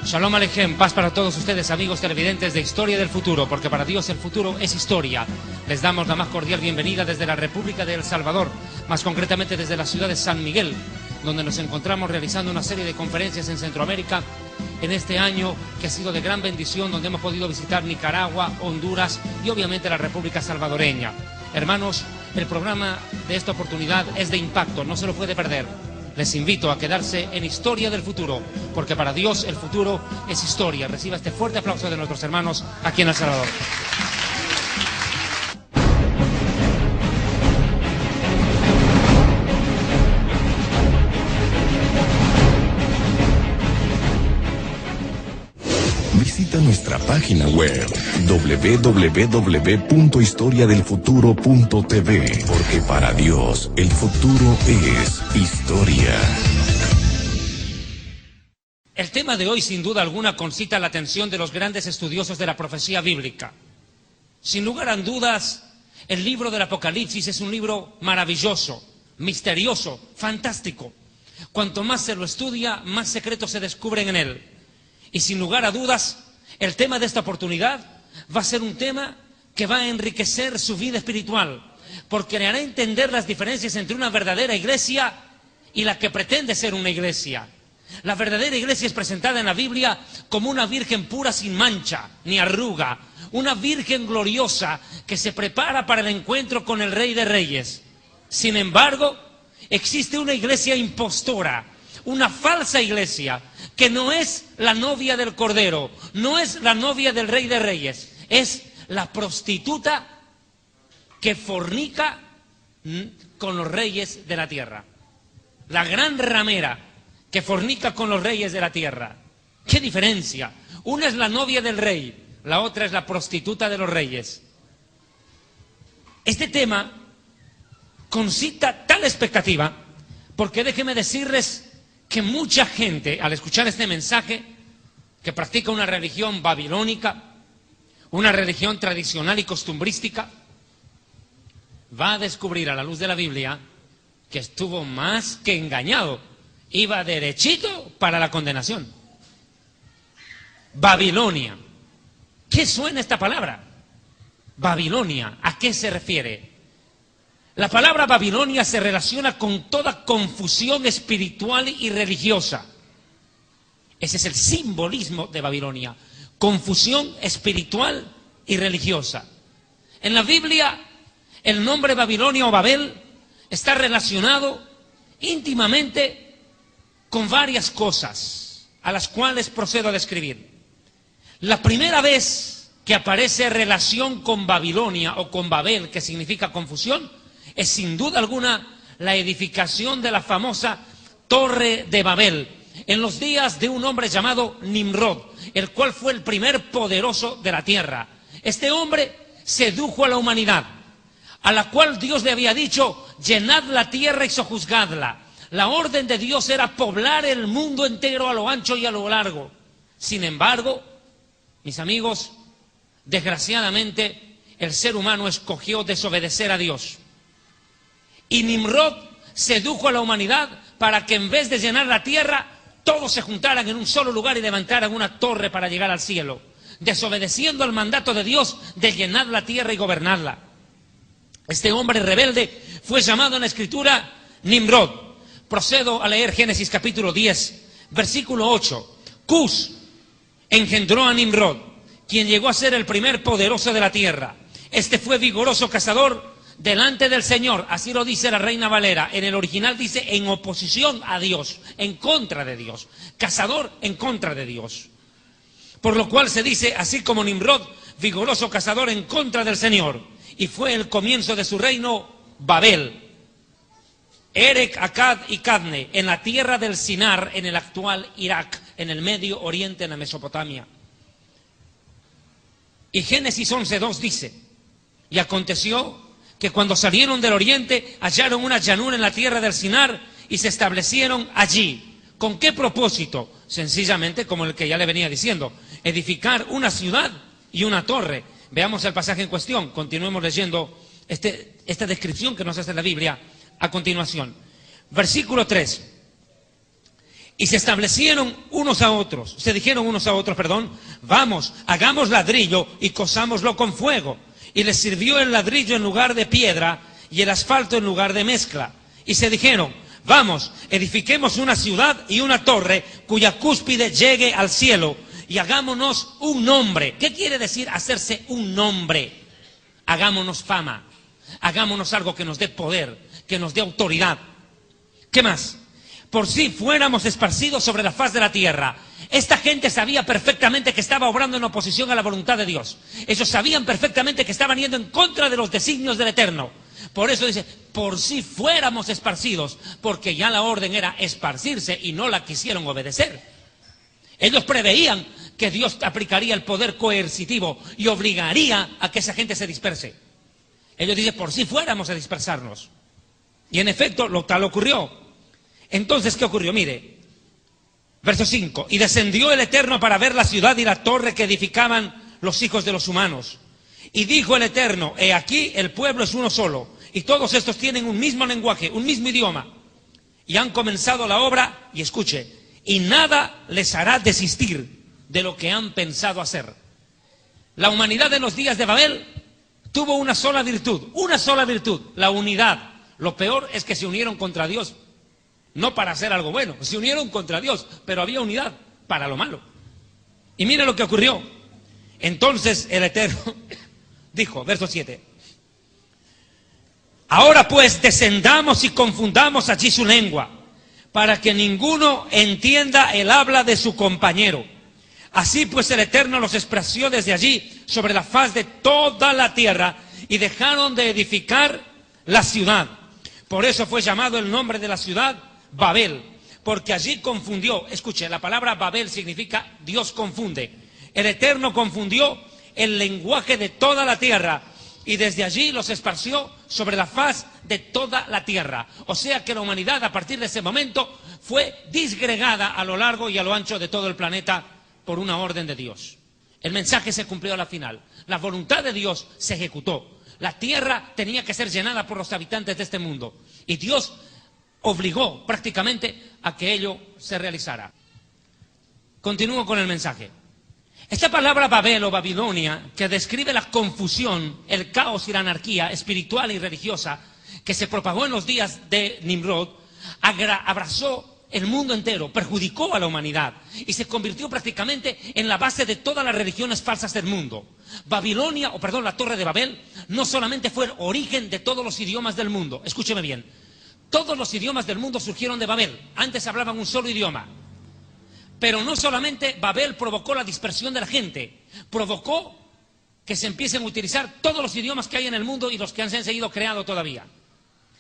Shalom Aleichem, paz para todos ustedes, amigos televidentes de Historia del Futuro, porque para Dios el futuro es historia. Les damos la más cordial bienvenida desde la República de El Salvador, más concretamente desde la ciudad de San Miguel, donde nos encontramos realizando una serie de conferencias en Centroamérica en este año que ha sido de gran bendición, donde hemos podido visitar Nicaragua, Honduras y obviamente la República Salvadoreña. Hermanos, el programa de esta oportunidad es de impacto, no se lo puede perder. Les invito a quedarse en Historia del Futuro, porque para Dios el futuro es historia. Reciba este fuerte aplauso de nuestros hermanos aquí en El Salvador. Visita nuestra página web www.historiadelfuturo.tv, porque para Dios el futuro es historia. El tema de hoy, sin duda alguna, concita la atención de los grandes estudiosos de la profecía bíblica. Sin lugar a dudas, el libro del Apocalipsis es un libro maravilloso, misterioso, fantástico. Cuanto más se lo estudia, más secretos se descubren en él. Y sin lugar a dudas, el tema de esta oportunidad va a ser un tema que va a enriquecer su vida espiritual, porque le hará entender las diferencias entre una verdadera iglesia y la que pretende ser una iglesia. La verdadera iglesia es presentada en la Biblia como una virgen pura, sin mancha ni arruga, una virgen gloriosa que se prepara para el encuentro con el Rey de Reyes. Sin embargo, existe una iglesia impostora, una falsa iglesia, que no es la novia del Cordero, no es la novia del Rey de Reyes, es la prostituta que fornica con los reyes de la tierra. La gran ramera que fornica con los reyes de la tierra. ¿Qué diferencia? Una es la novia del rey, la otra es la prostituta de los reyes. Este tema concita tal expectativa, porque déjenme decirles que mucha gente, al escuchar este mensaje, que practica una religión babilónica, una religión tradicional y costumbrística, va a descubrir a la luz de la Biblia que estuvo más que engañado. Iba derechito para la condenación. Babilonia. ¿Qué suena esta palabra? Babilonia, ¿a qué se refiere? La palabra Babilonia se relaciona con toda confusión espiritual y religiosa. Ese es el simbolismo de Babilonia. Confusión espiritual y religiosa. En la Biblia, el nombre Babilonia o Babel está relacionado íntimamente con varias cosas, a las cuales procedo a describir. La primera vez que aparece relación con Babilonia o con Babel, que significa confusión, es sin duda alguna la edificación de la famosa Torre de Babel, en los días de un hombre llamado Nimrod, el cual fue el primer poderoso de la tierra. Este hombre sedujo a la humanidad, a la cual Dios le había dicho: llenad la tierra y sojuzgadla. La orden de Dios era poblar el mundo entero a lo ancho y a lo largo. Sin embargo, mis amigos, desgraciadamente, el ser humano escogió desobedecer a Dios. Y Nimrod sedujo a la humanidad para que en vez de llenar la tierra, todos se juntaran en un solo lugar y levantaran una torre para llegar al cielo, desobedeciendo al mandato de Dios de llenar la tierra y gobernarla. Este hombre rebelde fue llamado en la Escritura Nimrod. Procedo a leer Génesis capítulo 10, versículo 8. Cus engendró a Nimrod, quien llegó a ser el primer poderoso de la tierra. Este fue vigoroso cazador delante del Señor, así lo dice la Reina Valera. En el original dice en oposición a Dios, en contra de Dios. Cazador en contra de Dios. Por lo cual se dice, así como Nimrod, vigoroso cazador en contra del Señor. Y fue el comienzo de su reino Babel. Erech, Akkad y Cadne, en la tierra del Sinar, en el actual Irak, en el Medio Oriente, en la Mesopotamia. Y Génesis 11:2 dice: y aconteció que cuando salieron del oriente, hallaron una llanura en la tierra del Sinar y se establecieron allí. ¿Con qué propósito? Sencillamente, como el que ya le venía diciendo, edificar una ciudad y una torre. Veamos el pasaje en cuestión, continuemos leyendo esta descripción que nos hace la Biblia a continuación. Versículo 3. Y se establecieron unos a otros, se dijeron unos a otros, vamos, hagamos ladrillo y cosámoslo con fuego. Y les sirvió el ladrillo en lugar de piedra y el asfalto en lugar de mezcla. Y se dijeron, vamos, edifiquemos una ciudad y una torre cuya cúspide llegue al cielo y hagámonos un nombre. ¿Qué quiere decir hacerse un nombre? Hagámonos fama, hagámonos algo que nos dé poder, que nos dé autoridad. ¿Qué más? Por si fuéramos esparcidos sobre la faz de la tierra. Esta gente sabía perfectamente que estaba obrando en oposición a la voluntad de Dios. Ellos sabían perfectamente que estaban yendo en contra de los designios del Eterno. Por eso dice, por si fuéramos esparcidos, porque ya la orden era esparcirse y no la quisieron obedecer. Ellos preveían que Dios aplicaría el poder coercitivo y obligaría a que esa gente se disperse. Ellos dicen, por si fuéramos a dispersarnos. Y en efecto, lo tal ocurrió. Entonces, ¿qué ocurrió? Mire, verso 5. Y descendió el Eterno para ver la ciudad y la torre que edificaban los hijos de los humanos. Y dijo el Eterno, he aquí el pueblo es uno solo, y todos estos tienen un mismo lenguaje, un mismo idioma. Y han comenzado la obra, y escuche, y nada les hará desistir de lo que han pensado hacer. La humanidad en los días de Babel tuvo una sola virtud, la unidad. Lo peor es que se unieron contra Dios. No para hacer algo bueno, se unieron contra Dios, pero había unidad para lo malo. Y mire lo que ocurrió. Entonces el Eterno dijo, verso 7, ahora pues descendamos y confundamos allí su lengua, para que ninguno entienda el habla de su compañero. Así pues el Eterno los esparció desde allí sobre la faz de toda la tierra y dejaron de edificar la ciudad. Por eso fue llamado el nombre de la ciudad Babel, porque allí confundió. Escuche, la palabra Babel significa Dios confunde. El Eterno confundió el lenguaje de toda la tierra y desde allí los esparció sobre la faz de toda la tierra. O sea que la humanidad a partir de ese momento fue disgregada a lo largo y a lo ancho de todo el planeta por una orden de Dios. El mensaje se cumplió a la final. La voluntad de Dios se ejecutó. La tierra tenía que ser llenada por los habitantes de este mundo y Dios obligó prácticamente a que ello se realizara. Continúo con el mensaje. Esta palabra Babel o Babilonia, que describe la confusión, el caos y la anarquía espiritual y religiosa que se propagó en los días de Nimrod, abrazó el mundo entero, perjudicó a la humanidad y se convirtió prácticamente en la base de todas las religiones falsas del mundo. Babilonia, la Torre de Babel, no solamente fue el origen de todos los idiomas del mundo. Escúcheme bien. Todos los idiomas del mundo surgieron de Babel. Antes hablaban un solo idioma. Pero no solamente Babel provocó la dispersión de la gente, provocó que se empiecen a utilizar todos los idiomas que hay en el mundo y los que han seguido creando todavía.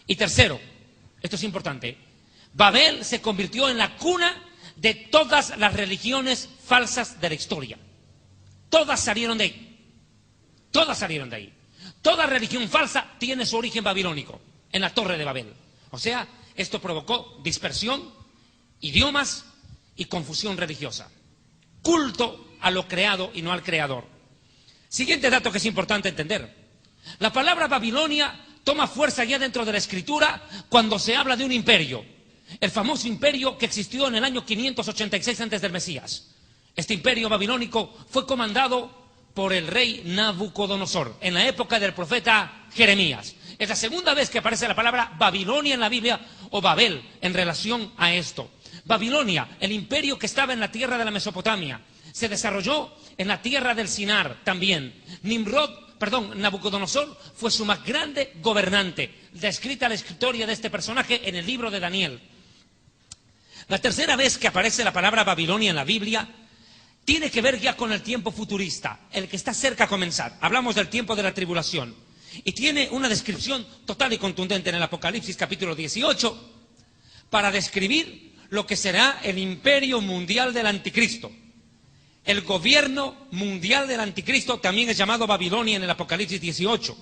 Y tercero, esto es importante, Babel se convirtió en la cuna de todas las religiones falsas de la historia. Todas salieron de ahí. Todas salieron de ahí. Toda religión falsa tiene su origen babilónico, en la Torre de Babel. O sea, esto provocó dispersión, idiomas y confusión religiosa. Culto a lo creado y no al creador. Siguiente dato que es importante entender. La palabra Babilonia toma fuerza ya dentro de la Escritura cuando se habla de un imperio. El famoso imperio que existió en el año 586 antes del Mesías. Este imperio babilónico fue comandado por el rey Nabucodonosor en la época del profeta Jeremías. Es la segunda vez que aparece la palabra Babilonia en la Biblia o Babel en relación a esto. Babilonia, el imperio que estaba en la tierra de la Mesopotamia, se desarrolló en la tierra del Sinar también. Nabucodonosor fue su más grande gobernante. Descrita la historia de este personaje en el libro de Daniel. La tercera vez que aparece la palabra Babilonia en la Biblia tiene que ver ya con el tiempo futurista, el que está cerca a comenzar. Hablamos del tiempo de la tribulación. Y tiene una descripción total y contundente en el Apocalipsis capítulo 18 para describir lo que será el imperio mundial del anticristo. El gobierno mundial del anticristo también es llamado Babilonia en el Apocalipsis 18.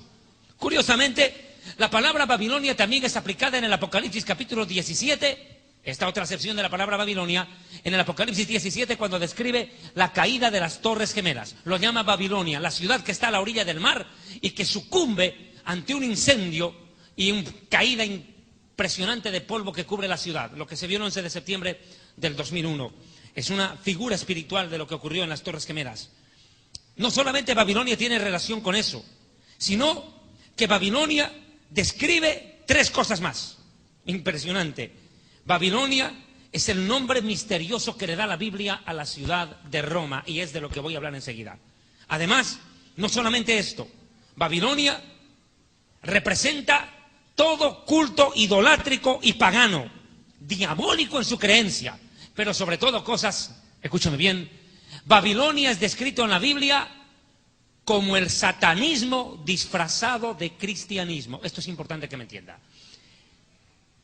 Curiosamente, la palabra Babilonia también es aplicada en el Apocalipsis capítulo 17, esta otra acepción de la palabra Babilonia, en el Apocalipsis 17 cuando describe la caída de las Torres Gemelas. Lo llama Babilonia, la ciudad que está a la orilla del mar y que sucumbe ante un incendio y una caída impresionante de polvo que cubre la ciudad, lo que se vio el 11 de septiembre del 2001. Es una figura espiritual de lo que ocurrió en las Torres Gemelas. No solamente Babilonia tiene relación con eso, sino que Babilonia describe tres cosas más. Impresionante. Babilonia es el nombre misterioso que le da la Biblia a la ciudad de Roma, y es de lo que voy a hablar enseguida. Además, no solamente esto, Babilonia representa todo culto idolátrico y pagano, diabólico en su creencia, pero sobre todo cosas, escúchame bien, Babilonia es descrito en la Biblia como el satanismo disfrazado de cristianismo. Esto es importante que me entienda.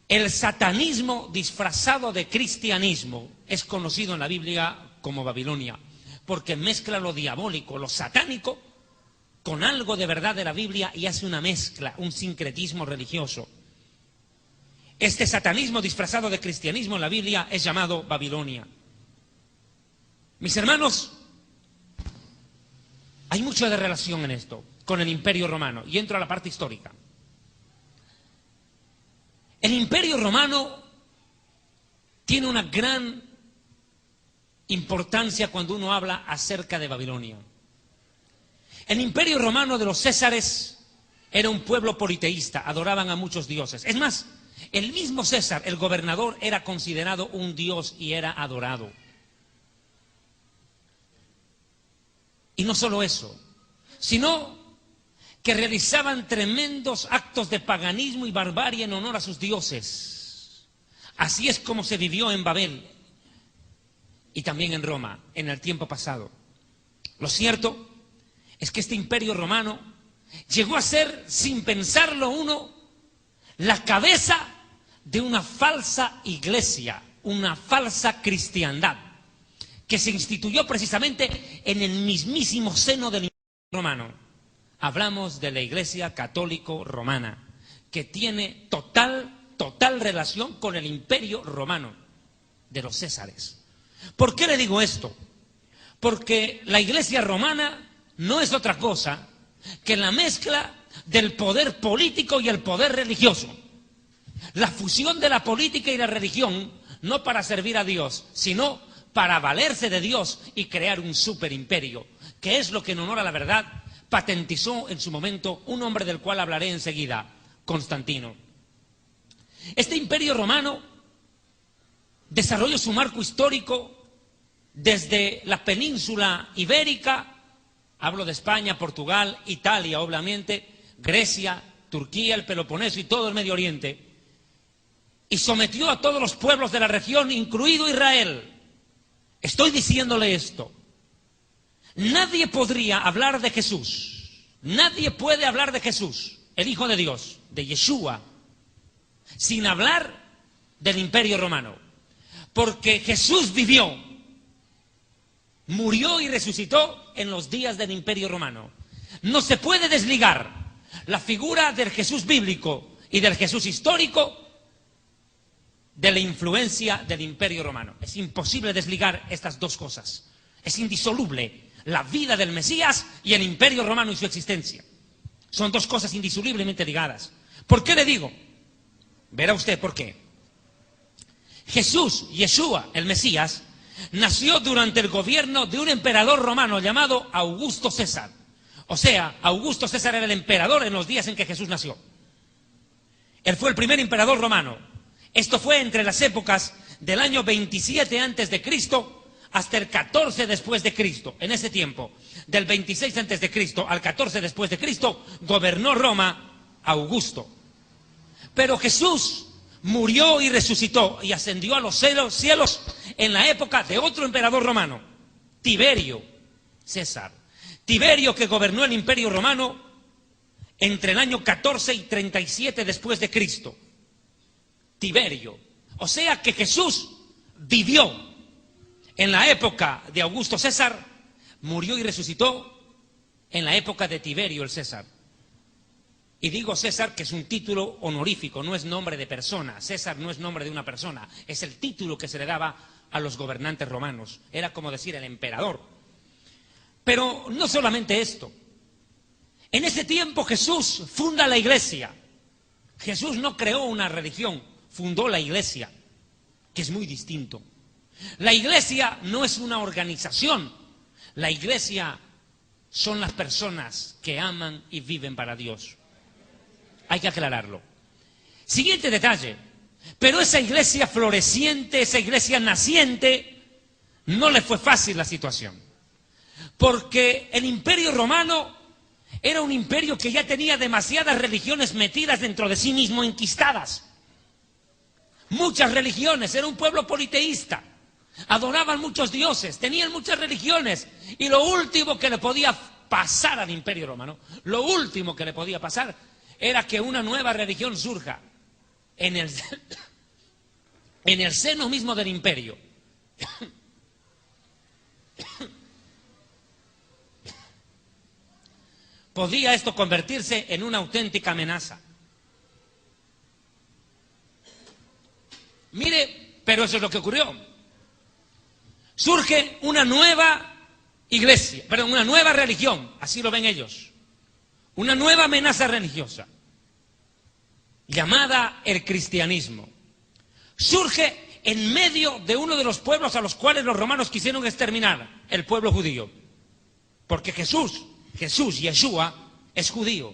El satanismo disfrazado de cristianismo es conocido en la Biblia como Babilonia, porque mezcla lo diabólico, lo satánico, con algo de verdad de la Biblia y hace una mezcla, un sincretismo religioso. Este satanismo disfrazado de cristianismo en la Biblia es llamado Babilonia. Mis hermanos, hay mucho de relación en esto con el Imperio Romano, y entro a la parte histórica. El Imperio Romano tiene una gran importancia cuando uno habla acerca de Babilonia. El Imperio Romano de los Césares era un pueblo politeísta, adoraban a muchos dioses. Es más, el mismo César, el gobernador, era considerado un dios y era adorado. Y no solo eso, sino que realizaban tremendos actos de paganismo y barbarie en honor a sus dioses. Así es como se vivió en Babel y también en Roma en el tiempo pasado. Lo cierto es que este Imperio Romano llegó a ser, sin pensarlo uno, la cabeza de una falsa iglesia, una falsa cristiandad, que se instituyó precisamente en el mismísimo seno del Imperio Romano. Hablamos de la Iglesia Católico Romana, que tiene total relación con el Imperio Romano de los Césares. ¿Por qué le digo esto? Porque la Iglesia Romana no es otra cosa que la mezcla del poder político y el poder religioso. La fusión de la política y la religión, no para servir a Dios, sino para valerse de Dios y crear un superimperio, que es lo que en honor a la verdad patentizó en su momento un hombre del cual hablaré enseguida, Constantino. Este Imperio Romano desarrolló su marco histórico desde la península ibérica, hablo de España, Portugal, Italia, obviamente, Grecia, Turquía, el Peloponeso y todo el Medio Oriente, y sometió a todos los pueblos de la región, incluido Israel. Estoy diciéndole esto. Nadie podría hablar de Jesús, nadie puede hablar de Jesús, el Hijo de Dios, de Yeshua, sin hablar del Imperio Romano. Porque Jesús vivió, murió y resucitó en los días del Imperio Romano. No se puede desligar la figura del Jesús bíblico y del Jesús histórico de la influencia del Imperio Romano. Es imposible desligar estas dos cosas. Es indisoluble la vida del Mesías y el Imperio Romano y su existencia. Son dos cosas indisolublemente ligadas. ¿Por qué le digo? Verá usted por qué. Jesús, Yeshua, el Mesías, nació durante el gobierno de un emperador romano llamado Augusto César. O sea, Augusto César era el emperador en los días en que Jesús nació. Él fue el primer emperador romano. Esto fue entre las épocas del año 27 antes de Cristo hasta el 14 después de Cristo. En ese tiempo, del 26 antes de Cristo al 14 después de Cristo, gobernó Roma Augusto. Pero Jesús murió y resucitó y ascendió a los cielos en la época de otro emperador romano, Tiberio César. Tiberio, que gobernó el Imperio Romano entre el año 14 y 37 después de Cristo. Tiberio. O sea que Jesús vivió en la época de Augusto César, murió y resucitó en la época de Tiberio el César. Y digo César, que es un título honorífico, no es nombre de persona. César no es nombre de una persona, es el título que se le daba a los gobernantes romanos. Era como decir el emperador. Pero no solamente esto. En ese tiempo Jesús funda la iglesia. Jesús no creó una religión, fundó la iglesia, que es muy distinto. La iglesia no es una organización. La iglesia son las personas que aman y viven para Dios. Hay que aclararlo. Siguiente detalle. Pero esa iglesia floreciente, esa iglesia naciente, no le fue fácil la situación. Porque el Imperio Romano era un imperio que ya tenía demasiadas religiones metidas dentro de sí mismo, enquistadas. Muchas religiones, era un pueblo politeísta. Adoraban muchos dioses, tenían muchas religiones. Y lo último que le podía pasar al Imperio Romano, lo último que le podía pasar, era que una nueva religión surja en el seno mismo del imperio. Podía esto convertirse en una auténtica amenaza. Mire, pero eso es lo que ocurrió. Surge una nueva iglesia, perdón, una nueva religión, así lo ven ellos. Una nueva amenaza religiosa, llamada el cristianismo. Surge en medio de uno de los pueblos a los cuales los romanos quisieron exterminar, el pueblo judío. Porque Jesús, Yeshua, es judío.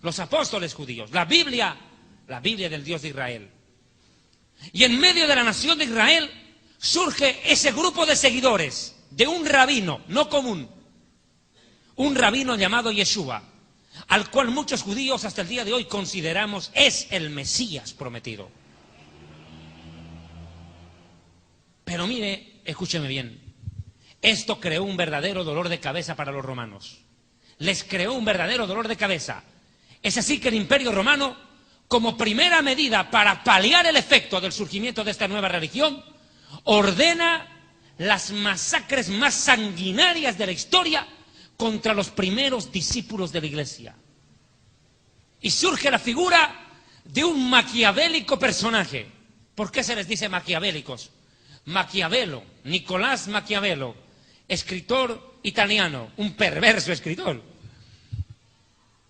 Los apóstoles judíos, la Biblia del Dios de Israel. Y en medio de la nación de Israel surge ese grupo de seguidores de un rabino no común, un rabino llamado Yeshua, al cual muchos judíos hasta el día de hoy consideramos es el Mesías prometido. Pero mire, escúcheme bien, esto creó un verdadero dolor de cabeza para los romanos. Les creó un verdadero dolor de cabeza. Es así que el Imperio Romano, como primera medida para paliar el efecto del surgimiento de esta nueva religión, ordena las masacres más sanguinarias de la historia contra los primeros discípulos de la iglesia. Y surge la figura de un maquiavélico personaje. ¿Por qué se les dice maquiavélicos? Maquiavelo, Nicolás Maquiavelo, escritor italiano, un perverso escritor.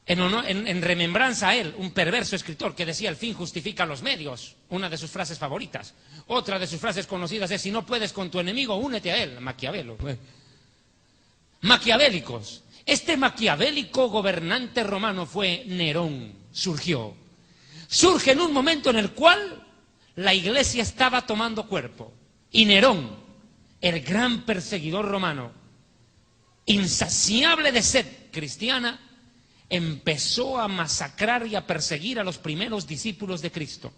En remembranza a él, un perverso escritor que decía: el fin justifica los medios, una de sus frases favoritas. Otra de sus frases conocidas es: si no puedes con tu enemigo, únete a él. Maquiavelo. Maquiavélicos. Este maquiavélico gobernante romano fue Nerón. Surge en un momento en el cual la iglesia estaba tomando cuerpo. Y Nerón, el gran perseguidor romano, insaciable de sed cristiana, empezó a masacrar y a perseguir a los primeros discípulos de Cristo,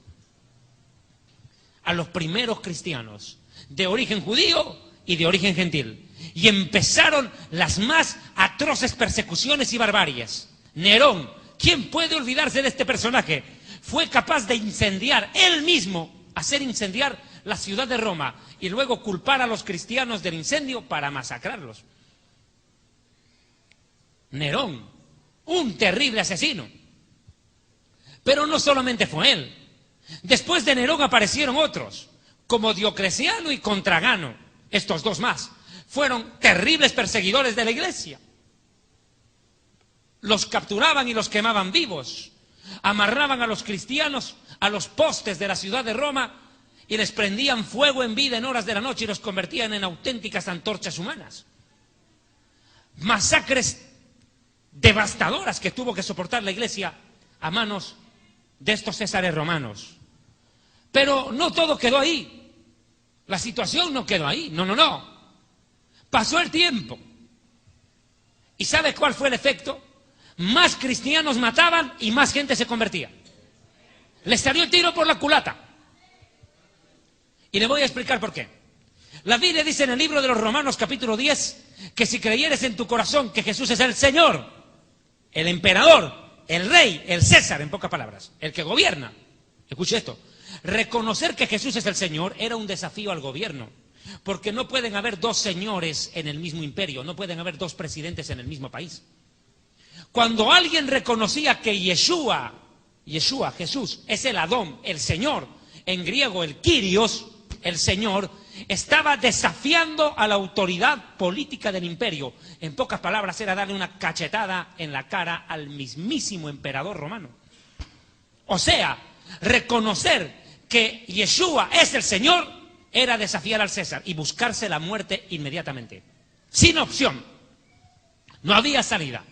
a los primeros cristianos, de origen judío y de origen gentil. Y empezaron las más atroces persecuciones y barbaries. Nerón, ¿quién puede olvidarse de este personaje? Fue capaz de incendiar, él mismo, hacer incendiar la ciudad de Roma y luego culpar a los cristianos del incendio para masacrarlos. Nerón, un terrible asesino. Pero no solamente fue él. Después de Nerón aparecieron otros, como Diocleciano y Contragano. Estos dos más fueron terribles perseguidores de la iglesia. Los capturaban y los quemaban vivos. Amarraban a los cristianos a los postes de la ciudad de Roma y les prendían fuego en vida en horas de la noche y los convertían en auténticas antorchas humanas. Masacres devastadoras que tuvo que soportar la iglesia a manos de estos césares romanos. Pero no todo quedó ahí. La situación no quedó ahí. No. Pasó el tiempo. ¿Y sabe cuál fue el efecto? Más cristianos mataban y más gente se convertía. Les salió el tiro por la culata. Y le voy a explicar por qué. La Biblia dice en el libro de los Romanos capítulo 10 que si creyeres en tu corazón que Jesús es el Señor, el emperador, el rey, el César, en pocas palabras, el que gobierna. Escuche esto. Reconocer que Jesús es el Señor era un desafío al gobierno, porque no pueden haber dos señores en el mismo imperio, no pueden haber dos presidentes en el mismo país. Cuando alguien reconocía que Yeshua, Jesús, es el Adón, el Señor, en griego el Kyrios, el Señor, estaba desafiando a la autoridad política del imperio. En pocas palabras, era darle una cachetada en la cara al mismísimo emperador romano. O sea, reconocer que Yeshua es el Señor era desafiar al César y buscarse la muerte inmediatamente. Sin opción. No había salida.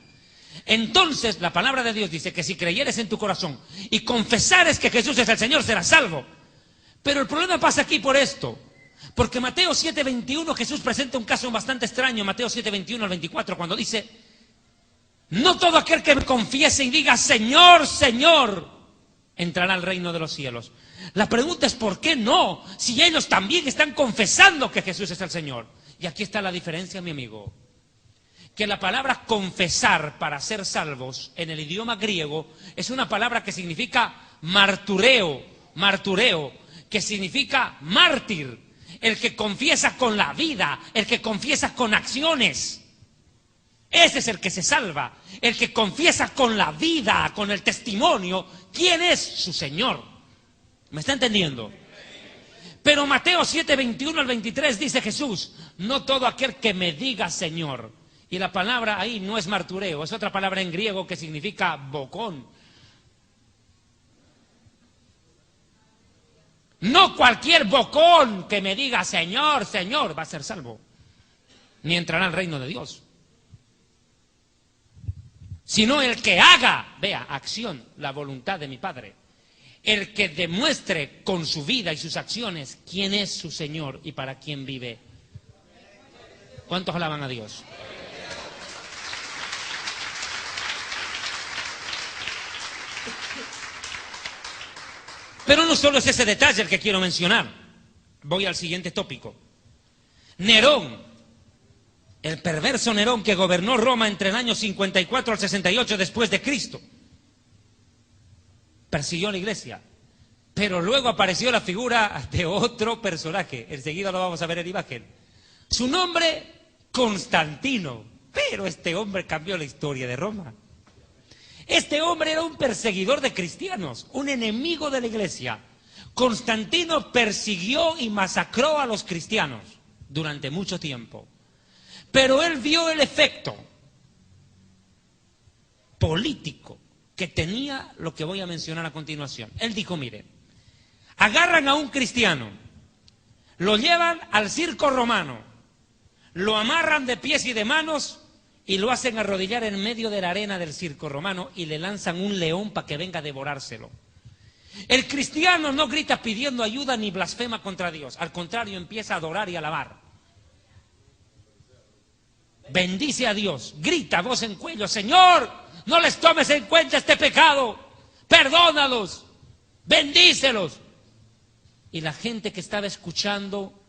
Entonces la palabra de Dios dice que si creyeres en tu corazón y confesares que Jesús es el Señor, serás salvo. Pero el problema pasa aquí por esto. Porque Mateo 7:21, Jesús presenta un caso bastante extraño, Mateo 7:21 al 24, cuando dice: no todo aquel que me confiese y diga Señor, Señor, entrará al reino de los cielos. La pregunta es ¿por qué no? Si ellos también están confesando que Jesús es el Señor. Y aquí está la diferencia, mi amigo. Que la palabra confesar para ser salvos en el idioma griego es una palabra que significa martureo, que significa mártir, el que confiesa con la vida, el que confiesa con acciones. Ese es el que se salva, el que confiesa con la vida, con el testimonio, quién es su Señor. ¿Me está entendiendo? Pero Mateo 7:21 al 23 dice Jesús: no todo aquel que me diga Señor. Y la palabra ahí no es martureo, es otra palabra en griego que significa bocón. No cualquier bocón que me diga Señor, Señor va a ser salvo, ni entrará al reino de Dios. Sino el que haga, vea, acción, la voluntad de mi Padre. El que demuestre con su vida y sus acciones quién es su Señor y para quién vive. ¿Cuántos alaban a Dios? Pero no solo es ese detalle el que quiero mencionar. Voy al siguiente tópico. Nerón, el perverso Nerón que gobernó Roma entre el año 54 al 68 después de Cristo, persiguió a la iglesia. Pero luego apareció la figura de otro personaje. Enseguida lo vamos a ver en imagen. Su nombre, Constantino. Pero este hombre cambió la historia de Roma. Este hombre era un perseguidor de cristianos, un enemigo de la iglesia. Constantino persiguió y masacró a los cristianos durante mucho tiempo. Pero él vio el efecto político que tenía lo que voy a mencionar a continuación. Él dijo, mire, agarran a un cristiano, lo llevan al circo romano, lo amarran de pies y de manos y lo hacen arrodillar en medio de la arena del circo romano y le lanzan un león para que venga a devorárselo. El cristiano no grita pidiendo ayuda ni blasfema contra Dios, al contrario empieza a adorar y alabar. Bendice a Dios, grita a voz en cuello, Señor, no les tomes en cuenta este pecado, perdónalos, bendícelos. Y la gente que estaba escuchando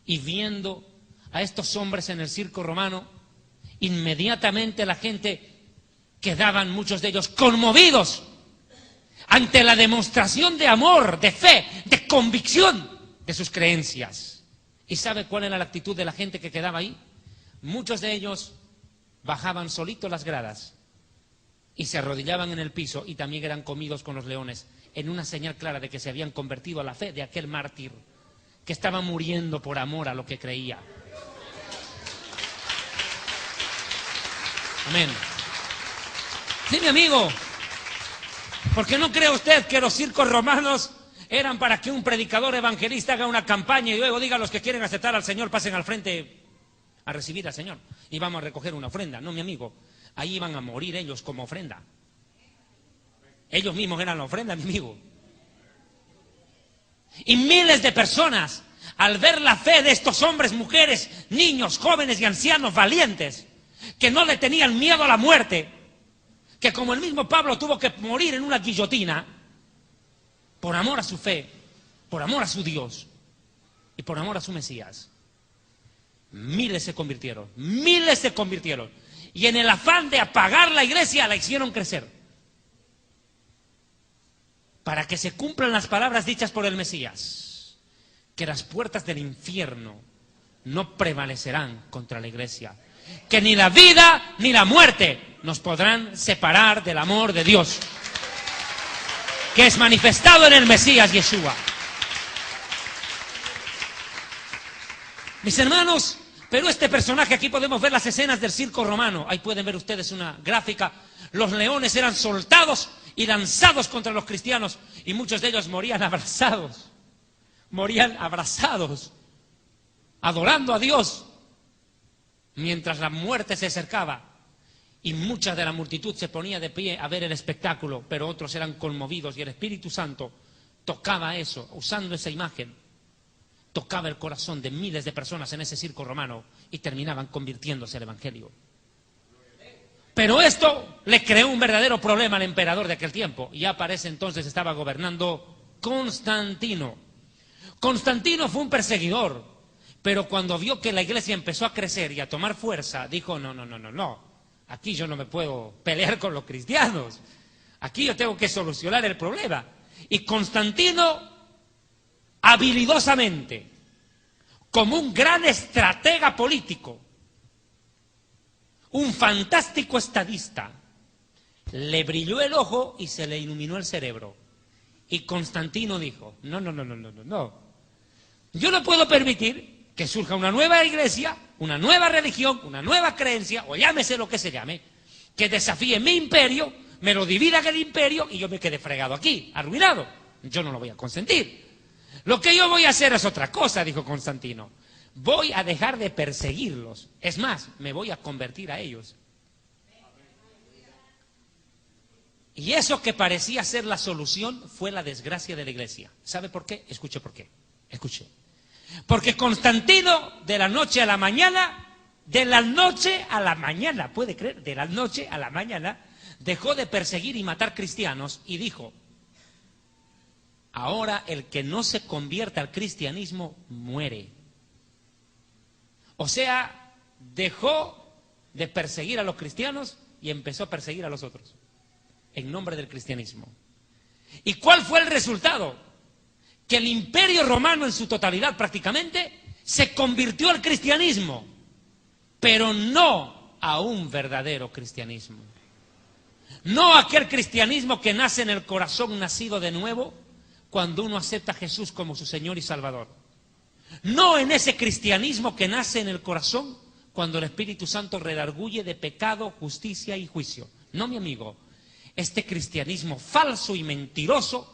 y viendo a estos hombres en el circo romano, inmediatamente la gente quedaban, muchos de ellos, conmovidos ante la demostración de amor, de fe, de convicción de sus creencias. ¿Y sabe cuál era la actitud de la gente que quedaba ahí? Muchos de ellos bajaban solitos las gradas y se arrodillaban en el piso y también eran comidos con los leones, en una señal clara de que se habían convertido a la fe de aquel mártir que estaba muriendo por amor a lo que creía. Amén. Sí, mi amigo, porque no cree usted que los circos romanos eran para que un predicador evangelista haga una campaña y luego diga a los que quieren aceptar al Señor pasen al frente a recibir al Señor y vamos a recoger una ofrenda? No, mi amigo, ahí iban a morir ellos como ofrenda. Ellos mismos eran la ofrenda, mi amigo. Y miles de personas, al ver la fe de estos hombres, mujeres, niños, jóvenes y ancianos valientes, que no le tenían miedo a la muerte, que como el mismo Pablo tuvo que morir en una guillotina, por amor a su fe, por amor a su Dios y por amor a su Mesías, miles se convirtieron. Y en el afán de apagar la iglesia, la hicieron crecer. Para que se cumplan las palabras dichas por el Mesías, que las puertas del infierno no prevalecerán contra la iglesia, que ni la vida ni la muerte nos podrán separar del amor de Dios, que es manifestado en el Mesías Yeshua. Mis hermanos, pero este personaje, aquí podemos ver las escenas del circo romano, ahí pueden ver ustedes una gráfica, los leones eran soltados y lanzados contra los cristianos y muchos de ellos morían abrazados, adorando a Dios, mientras la muerte se acercaba. Y mucha de la multitud se ponía de pie a ver el espectáculo, pero otros eran conmovidos y el Espíritu Santo tocaba eso, usando esa imagen. Tocaba el corazón de miles de personas en ese circo romano y terminaban convirtiéndose al Evangelio. Pero esto le creó un verdadero problema al emperador de aquel tiempo. Ya para ese entonces estaba gobernando Constantino. Constantino fue un perseguidor, pero cuando vio que la iglesia empezó a crecer y a tomar fuerza, dijo, no. Aquí yo no me puedo pelear con los cristianos. Aquí yo tengo que solucionar el problema. Y Constantino, habilidosamente, como un gran estratega político, un fantástico estadista, le brilló el ojo y se le iluminó el cerebro. Y Constantino dijo, no. Yo no puedo permitir que surja una nueva iglesia, una nueva religión, una nueva creencia, o llámese lo que se llame, que desafíe mi imperio, me lo divida en el imperio y yo me quedé fregado aquí, arruinado. Yo no lo voy a consentir. Lo que yo voy a hacer es otra cosa, dijo Constantino. Voy a dejar de perseguirlos. Es más, me voy a convertir a ellos. Y eso que parecía ser la solución fue la desgracia de la iglesia. ¿Sabe por qué? Escuche por qué. Escuche. Porque Constantino, de la noche a la mañana, ¿puede creer? De la noche a la mañana, dejó de perseguir y matar cristianos y dijo, ahora el que no se convierta al cristianismo muere. O sea, dejó de perseguir a los cristianos y empezó a perseguir a los otros, en nombre del cristianismo. ¿Y cuál fue el resultado? Que el imperio romano en su totalidad prácticamente se convirtió al cristianismo, pero no a un verdadero cristianismo. No aquel cristianismo que nace en el corazón nacido de nuevo cuando uno acepta a Jesús como su Señor y Salvador. No en ese cristianismo que nace en el corazón cuando el Espíritu Santo redarguye de pecado, justicia y juicio. No, mi amigo, este cristianismo falso y mentiroso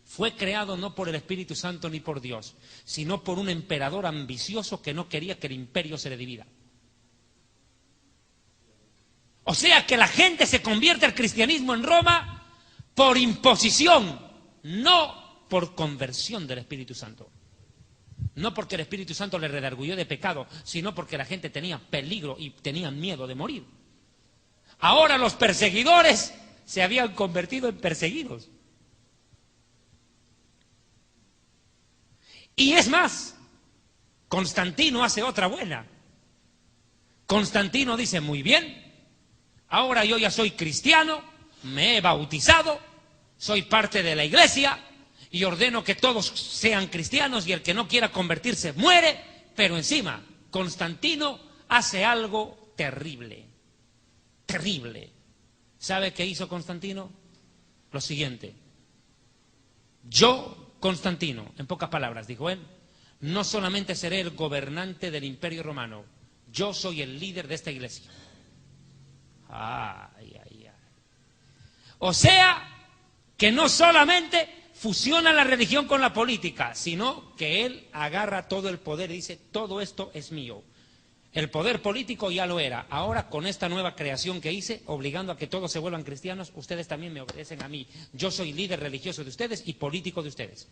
fue creado no por el Espíritu Santo ni por Dios, sino por un emperador ambicioso que no quería que el imperio se le divida. O sea que la gente se convierte al cristianismo en Roma por imposición, no por conversión del Espíritu Santo. No porque el Espíritu Santo le redarguyó de pecado, sino porque la gente tenía peligro y tenían miedo de morir. Ahora los perseguidores se habían convertido en perseguidos. Y es más, Constantino hace otra buena. Constantino dice, muy bien, ahora yo ya soy cristiano, me he bautizado, soy parte de la iglesia y ordeno que todos sean cristianos y el que no quiera convertirse muere, pero encima Constantino hace algo terrible, terrible. ¿Sabe qué hizo Constantino? Lo siguiente, yo, Constantino, en pocas palabras, dijo él, no solamente seré el gobernante del Imperio Romano, yo soy el líder de esta iglesia. Ay. O sea, que no solamente fusiona la religión con la política, sino que él agarra todo el poder y dice, todo esto es mío. El poder político ya lo era. Ahora, con esta nueva creación que hice, obligando a que todos se vuelvan cristianos, ustedes también me obedecen a mí. Yo soy líder religioso de ustedes y político de ustedes.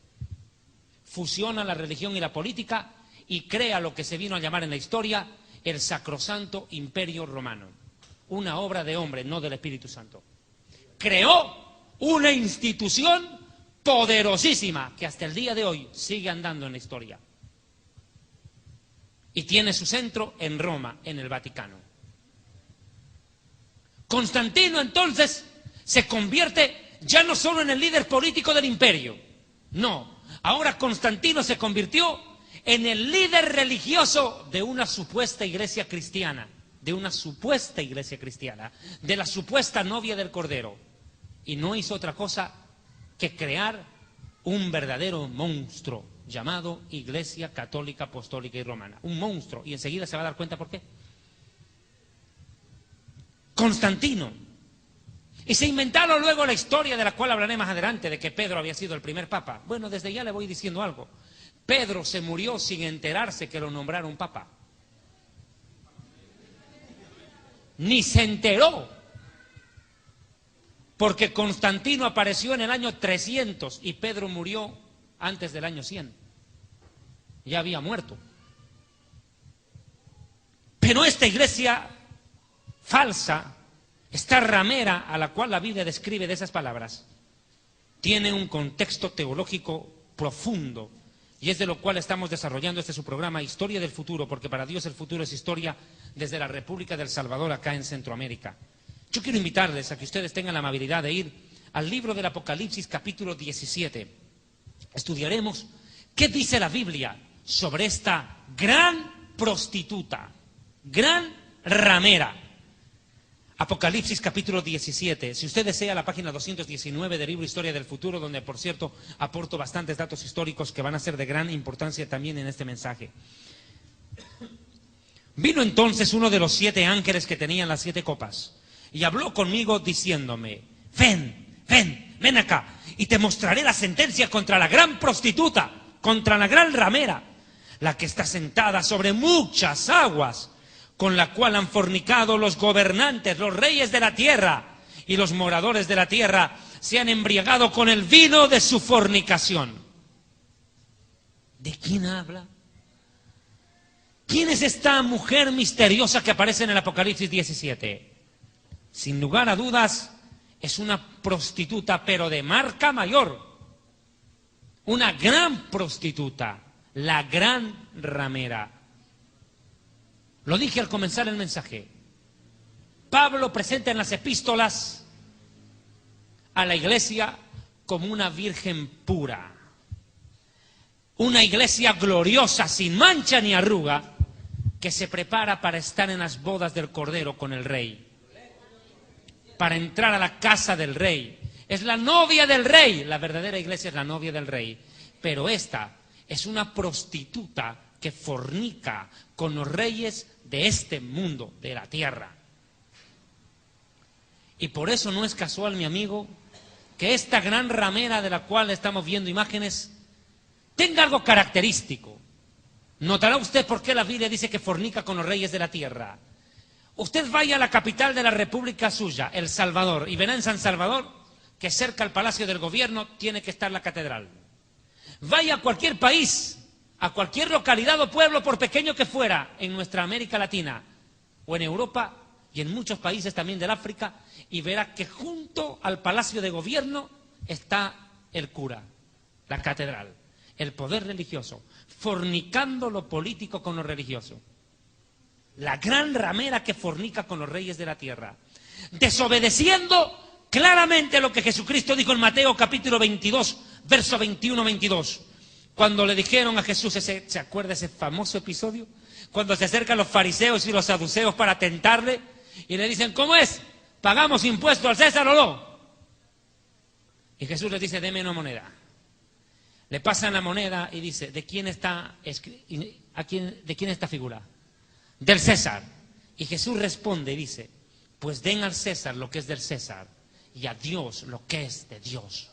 Fusiona la religión y la política y crea lo que se vino a llamar en la historia el Sacrosanto Imperio Romano. Una obra de hombre, no del Espíritu Santo. Creó una institución poderosísima que hasta el día de hoy sigue andando en la historia. Y tiene su centro en Roma, en el Vaticano. Constantino entonces se convierte ya no solo en el líder político del imperio, no, ahora Constantino se convirtió en el líder religioso de una supuesta iglesia cristiana, de la supuesta novia del Cordero. Y no hizo otra cosa que crear un verdadero monstruo llamado Iglesia Católica, Apostólica y Romana. Un monstruo. Y enseguida se va a dar cuenta por qué. Constantino. Y se inventaron luego la historia de la cual hablaré más adelante, de que Pedro había sido el primer papa. Bueno, desde ya le voy diciendo algo. Pedro se murió sin enterarse que lo nombraron papa. Ni se enteró. Porque Constantino apareció en el año 300 y Pedro murió antes del año 100. Ya había muerto. Pero esta iglesia falsa, esta ramera a la cual la Biblia describe de esas palabras, tiene un contexto teológico profundo, y es de lo cual estamos desarrollando este su programa, Historia del Futuro, porque para Dios el futuro es historia desde la República del Salvador acá en Centroamérica. Yo quiero invitarles a que ustedes tengan la amabilidad de ir al libro del Apocalipsis capítulo 17. Estudiaremos qué dice la Biblia sobre esta gran prostituta, gran ramera. Apocalipsis capítulo 17. Si usted desea, la página 219 del libro Historia del Futuro, donde por cierto aporto bastantes datos históricos que van a ser de gran importancia también en este mensaje. Vino entonces uno de los 7 ángeles que tenían las 7 copas y habló conmigo diciéndome: ven acá y te mostraré la sentencia contra la gran prostituta, contra la gran ramera, la que está sentada sobre muchas aguas, con la cual han fornicado los gobernantes, los reyes de la tierra, y los moradores de la tierra se han embriagado con el vino de su fornicación. ¿De quién habla? ¿Quién es esta mujer misteriosa que aparece en el Apocalipsis 17? Sin lugar a dudas, es una prostituta, pero de marca mayor. Una gran prostituta, la gran ramera. Lo dije al comenzar el mensaje. Pablo presenta en las epístolas a la iglesia como una virgen pura. Una iglesia gloriosa, sin mancha ni arruga, que se prepara para estar en las bodas del Cordero con el Rey. Para entrar a la casa del Rey. Es la novia del Rey. La verdadera iglesia es la novia del Rey. Pero esta es una prostituta que fornica con los reyes de este mundo, de la tierra. Y por eso no es casual, mi amigo, que esta gran ramera de la cual estamos viendo imágenes tenga algo característico. Notará usted por qué la Biblia dice que fornica con los reyes de la tierra. Usted vaya a la capital de la república suya, El Salvador, y verá en San Salvador que cerca al Palacio del Gobierno tiene que estar la catedral. Vaya a cualquier país, a cualquier localidad o pueblo, por pequeño que fuera, en nuestra América Latina o en Europa y en muchos países también del África, y verá que junto al Palacio de Gobierno está el cura, la catedral, el poder religioso, fornicando lo político con lo religioso. La gran ramera que fornica con los reyes de la tierra, desobedeciendo claramente lo que Jesucristo dijo en Mateo capítulo 22, verso 21-22. Cuando le dijeron a Jesús, ¿se acuerda ese famoso episodio? Cuando se acercan los fariseos y los saduceos para tentarle y le dicen, ¿cómo es? ¿Pagamos impuesto al César o no? Y Jesús les dice, deme una moneda. Le pasan la moneda y dice, ¿de quién está esta figura? Del César. Y Jesús responde y dice, pues den al César lo que es del César y a Dios lo que es de Dios.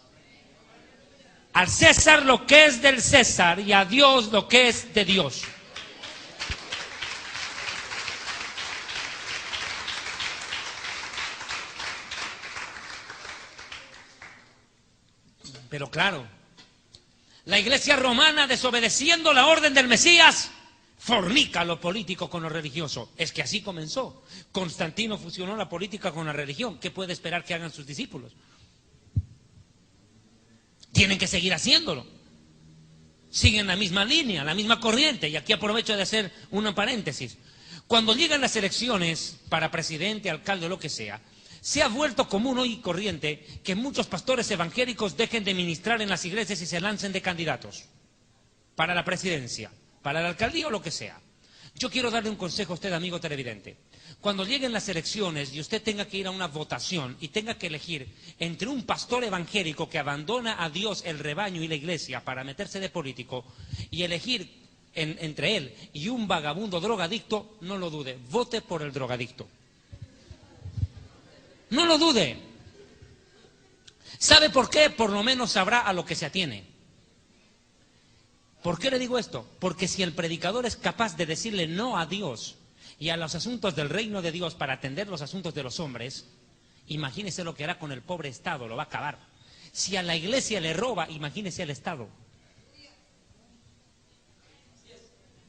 Al César lo que es del César y a Dios lo que es de Dios. Pero claro, la iglesia romana, desobedeciendo la orden del Mesías, fornica lo político con lo religioso. Es que así comenzó. Constantino fusionó la política con la religión. ¿Qué puede esperar que hagan sus discípulos? Tienen que seguir haciéndolo. Siguen la misma línea, la misma corriente. Y aquí aprovecho de hacer un paréntesis. Cuando llegan las elecciones para presidente, alcalde o lo que sea, se ha vuelto común hoy y corriente que muchos pastores evangélicos dejen de ministrar en las iglesias y se lancen de candidatos para la presidencia, para la alcaldía o lo que sea. Yo quiero darle un consejo a usted, amigo televidente. Cuando lleguen las elecciones y usted tenga que ir a una votación y tenga que elegir entre un pastor evangélico que abandona a Dios, el rebaño y la iglesia para meterse de político y elegir entre él y un vagabundo drogadicto, no lo dude, vote por el drogadicto. No lo dude. ¿Sabe por qué? Por lo menos sabrá a lo que se atiene. ¿Por qué le digo esto? Porque si el predicador es capaz de decirle no a Dios y a los asuntos del reino de Dios para atender los asuntos de los hombres, imagínese lo que hará con el pobre Estado, lo va a acabar. Si a la iglesia le roba, imagínese al Estado.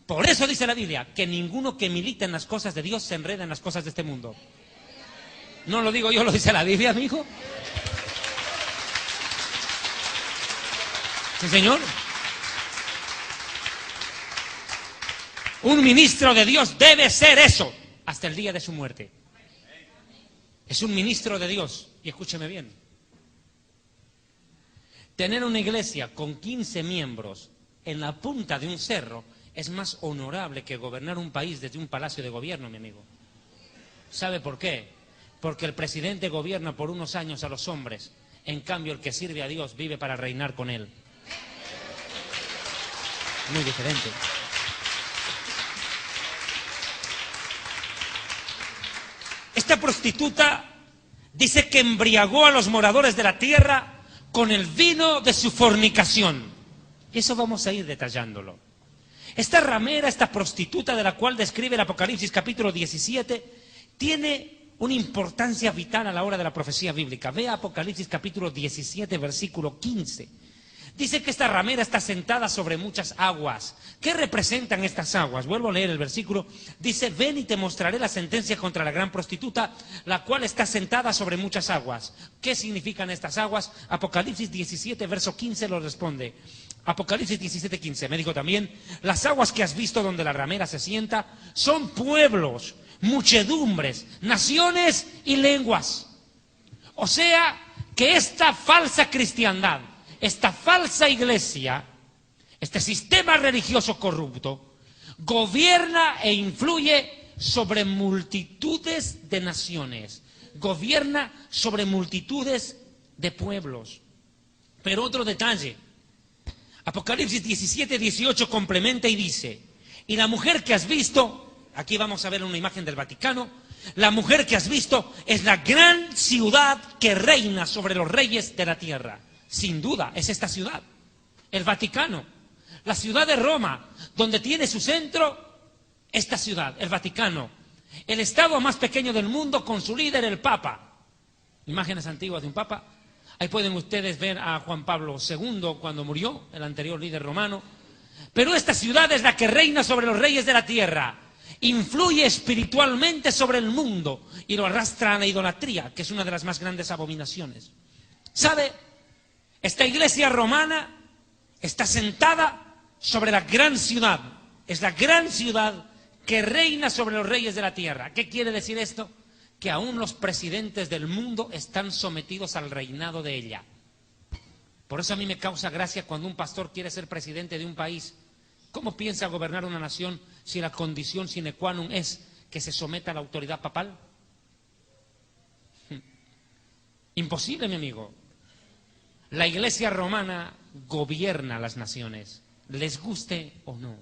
Por eso dice la Biblia, que ninguno que milita en las cosas de Dios se enreda en las cosas de este mundo. No lo digo yo, lo dice la Biblia, amigo. Sí, señor. Un ministro de Dios debe ser eso hasta el día de su muerte. Es un ministro de Dios. Y escúcheme bien. Tener una iglesia con 15 miembros en la punta de un cerro es más honorable que gobernar un país desde un palacio de gobierno, mi amigo. ¿Sabe por qué? Porque el presidente gobierna por unos años a los hombres. En cambio, el que sirve a Dios vive para reinar con él. Muy diferente. Esta prostituta dice que embriagó a los moradores de la tierra con el vino de su fornicación. Y eso vamos a ir detallándolo. Esta ramera, esta prostituta de la cual describe el Apocalipsis capítulo 17, tiene una importancia vital a la hora de la profecía bíblica. Vea Apocalipsis capítulo 17, versículo 15. Dice que esta ramera está sentada sobre muchas aguas. ¿Qué representan estas aguas? Vuelvo a leer el versículo. Dice, ven y te mostraré la sentencia contra la gran prostituta, la cual está sentada sobre muchas aguas. ¿Qué significan estas aguas? Apocalipsis 17, verso 15 lo responde. Apocalipsis 17, 15. Me dijo también, las aguas que has visto donde la ramera se sienta son pueblos, muchedumbres, naciones y lenguas. O sea, que esta falsa cristiandad, esta falsa iglesia, este sistema religioso corrupto, gobierna e influye sobre multitudes de naciones, gobierna sobre multitudes de pueblos. Pero otro detalle, Apocalipsis 17, 18 complementa y dice, y la mujer que has visto, aquí vamos a ver una imagen del Vaticano, la mujer que has visto es la gran ciudad que reina sobre los reyes de la tierra. Sin duda, es esta ciudad, el Vaticano, la ciudad de Roma, donde tiene su centro esta ciudad, el Vaticano, el estado más pequeño del mundo con su líder, el Papa. Imágenes antiguas de un Papa. Ahí pueden ustedes ver a Juan Pablo II cuando murió, el anterior líder romano. Pero esta ciudad es la que reina sobre los reyes de la tierra, influye espiritualmente sobre el mundo y lo arrastra a la idolatría, que es una de las más grandes abominaciones. ¿Sabe? Esta iglesia romana está sentada sobre la gran ciudad. Es la gran ciudad que reina sobre los reyes de la tierra. ¿Qué quiere decir esto? Que aún los presidentes del mundo están sometidos al reinado de ella. Por eso a mí me causa gracia cuando un pastor quiere ser presidente de un país. ¿Cómo piensa gobernar una nación si la condición sine qua non es que se someta a la autoridad papal? Imposible, mi amigo. La iglesia romana gobierna las naciones, les guste o no.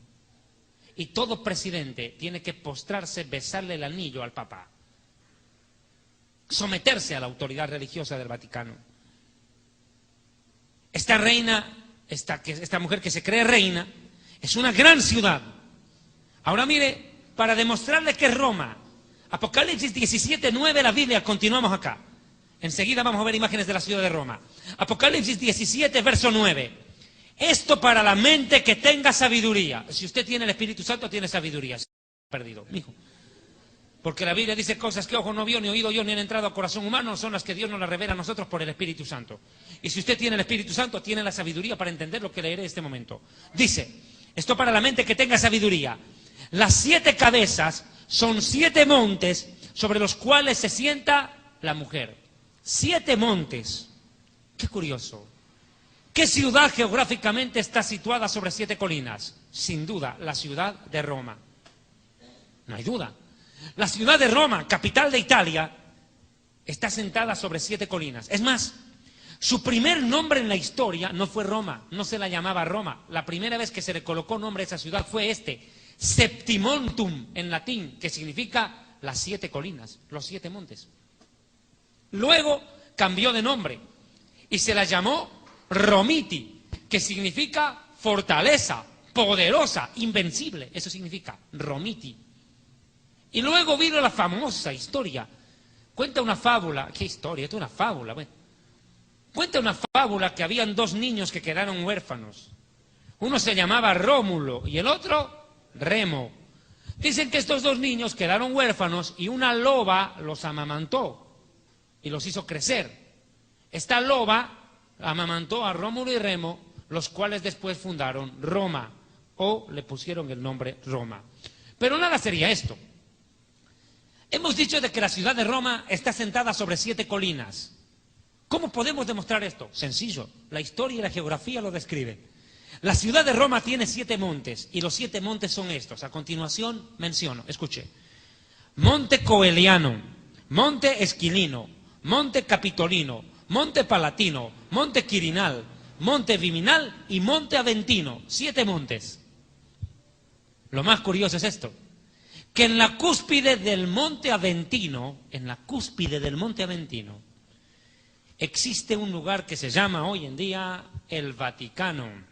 Y todo presidente tiene que postrarse, besarle el anillo al Papa, someterse a la autoridad religiosa del Vaticano. Esta reina, esta mujer que se cree reina, es una gran ciudad. Ahora mire, para demostrarle que es Roma, Apocalipsis 17, 9, la Biblia, continuamos acá. Enseguida vamos a ver imágenes de la ciudad de Roma. Apocalipsis 17, verso 9. Esto para la mente que tenga sabiduría. Si usted tiene el Espíritu Santo, tiene sabiduría. Perdido, mijo. Porque la Biblia dice cosas que ojo no vio, ni oído yo, ni han entrado a corazón humano, son las que Dios nos las revela a nosotros por el Espíritu Santo. Y si usted tiene el Espíritu Santo, tiene la sabiduría para entender lo que leeré en este momento. Dice, esto para la mente que tenga sabiduría. Las 7 cabezas son 7 montes sobre los cuales se sienta la mujer. 7 montes. Qué curioso. ¿Qué ciudad geográficamente está situada sobre 7 colinas? Sin duda, la ciudad de Roma. No hay duda. La ciudad de Roma, capital de Italia, está sentada sobre 7 colinas. Es más, su primer nombre en la historia no fue Roma, no se la llamaba Roma. La primera vez que se le colocó nombre a esa ciudad fue Septimontum, en latín, que significa las 7 colinas, los 7 montes. Luego cambió de nombre y se la llamó Romiti, que significa fortaleza, poderosa, invencible. Eso significa Romiti. Y luego vino la famosa historia. Cuenta una fábula. ¿Qué historia? Esto es una fábula. Bueno. Cuenta una fábula que habían dos niños que quedaron huérfanos. Uno se llamaba Rómulo y el otro Remo. Dicen que estos dos niños quedaron huérfanos y una loba los amamantó y los hizo crecer. Esta loba amamantó a Rómulo y Remo, los cuales después fundaron Roma, o le pusieron el nombre Roma. Pero nada sería esto. Hemos dicho de que la ciudad de Roma está sentada sobre 7 colinas. ¿Cómo podemos demostrar esto? Sencillo, la historia y la geografía lo describen. La ciudad de Roma tiene 7 montes, y los 7 montes son estos. A continuación menciono, escuche. Monte Coeliano, Monte Esquilino, Monte Capitolino, Monte Palatino, Monte Quirinal, Monte Viminal y Monte Aventino. 7 montes. Lo más curioso es esto, que en la cúspide del Monte Aventino, existe un lugar que se llama hoy en día el Vaticano.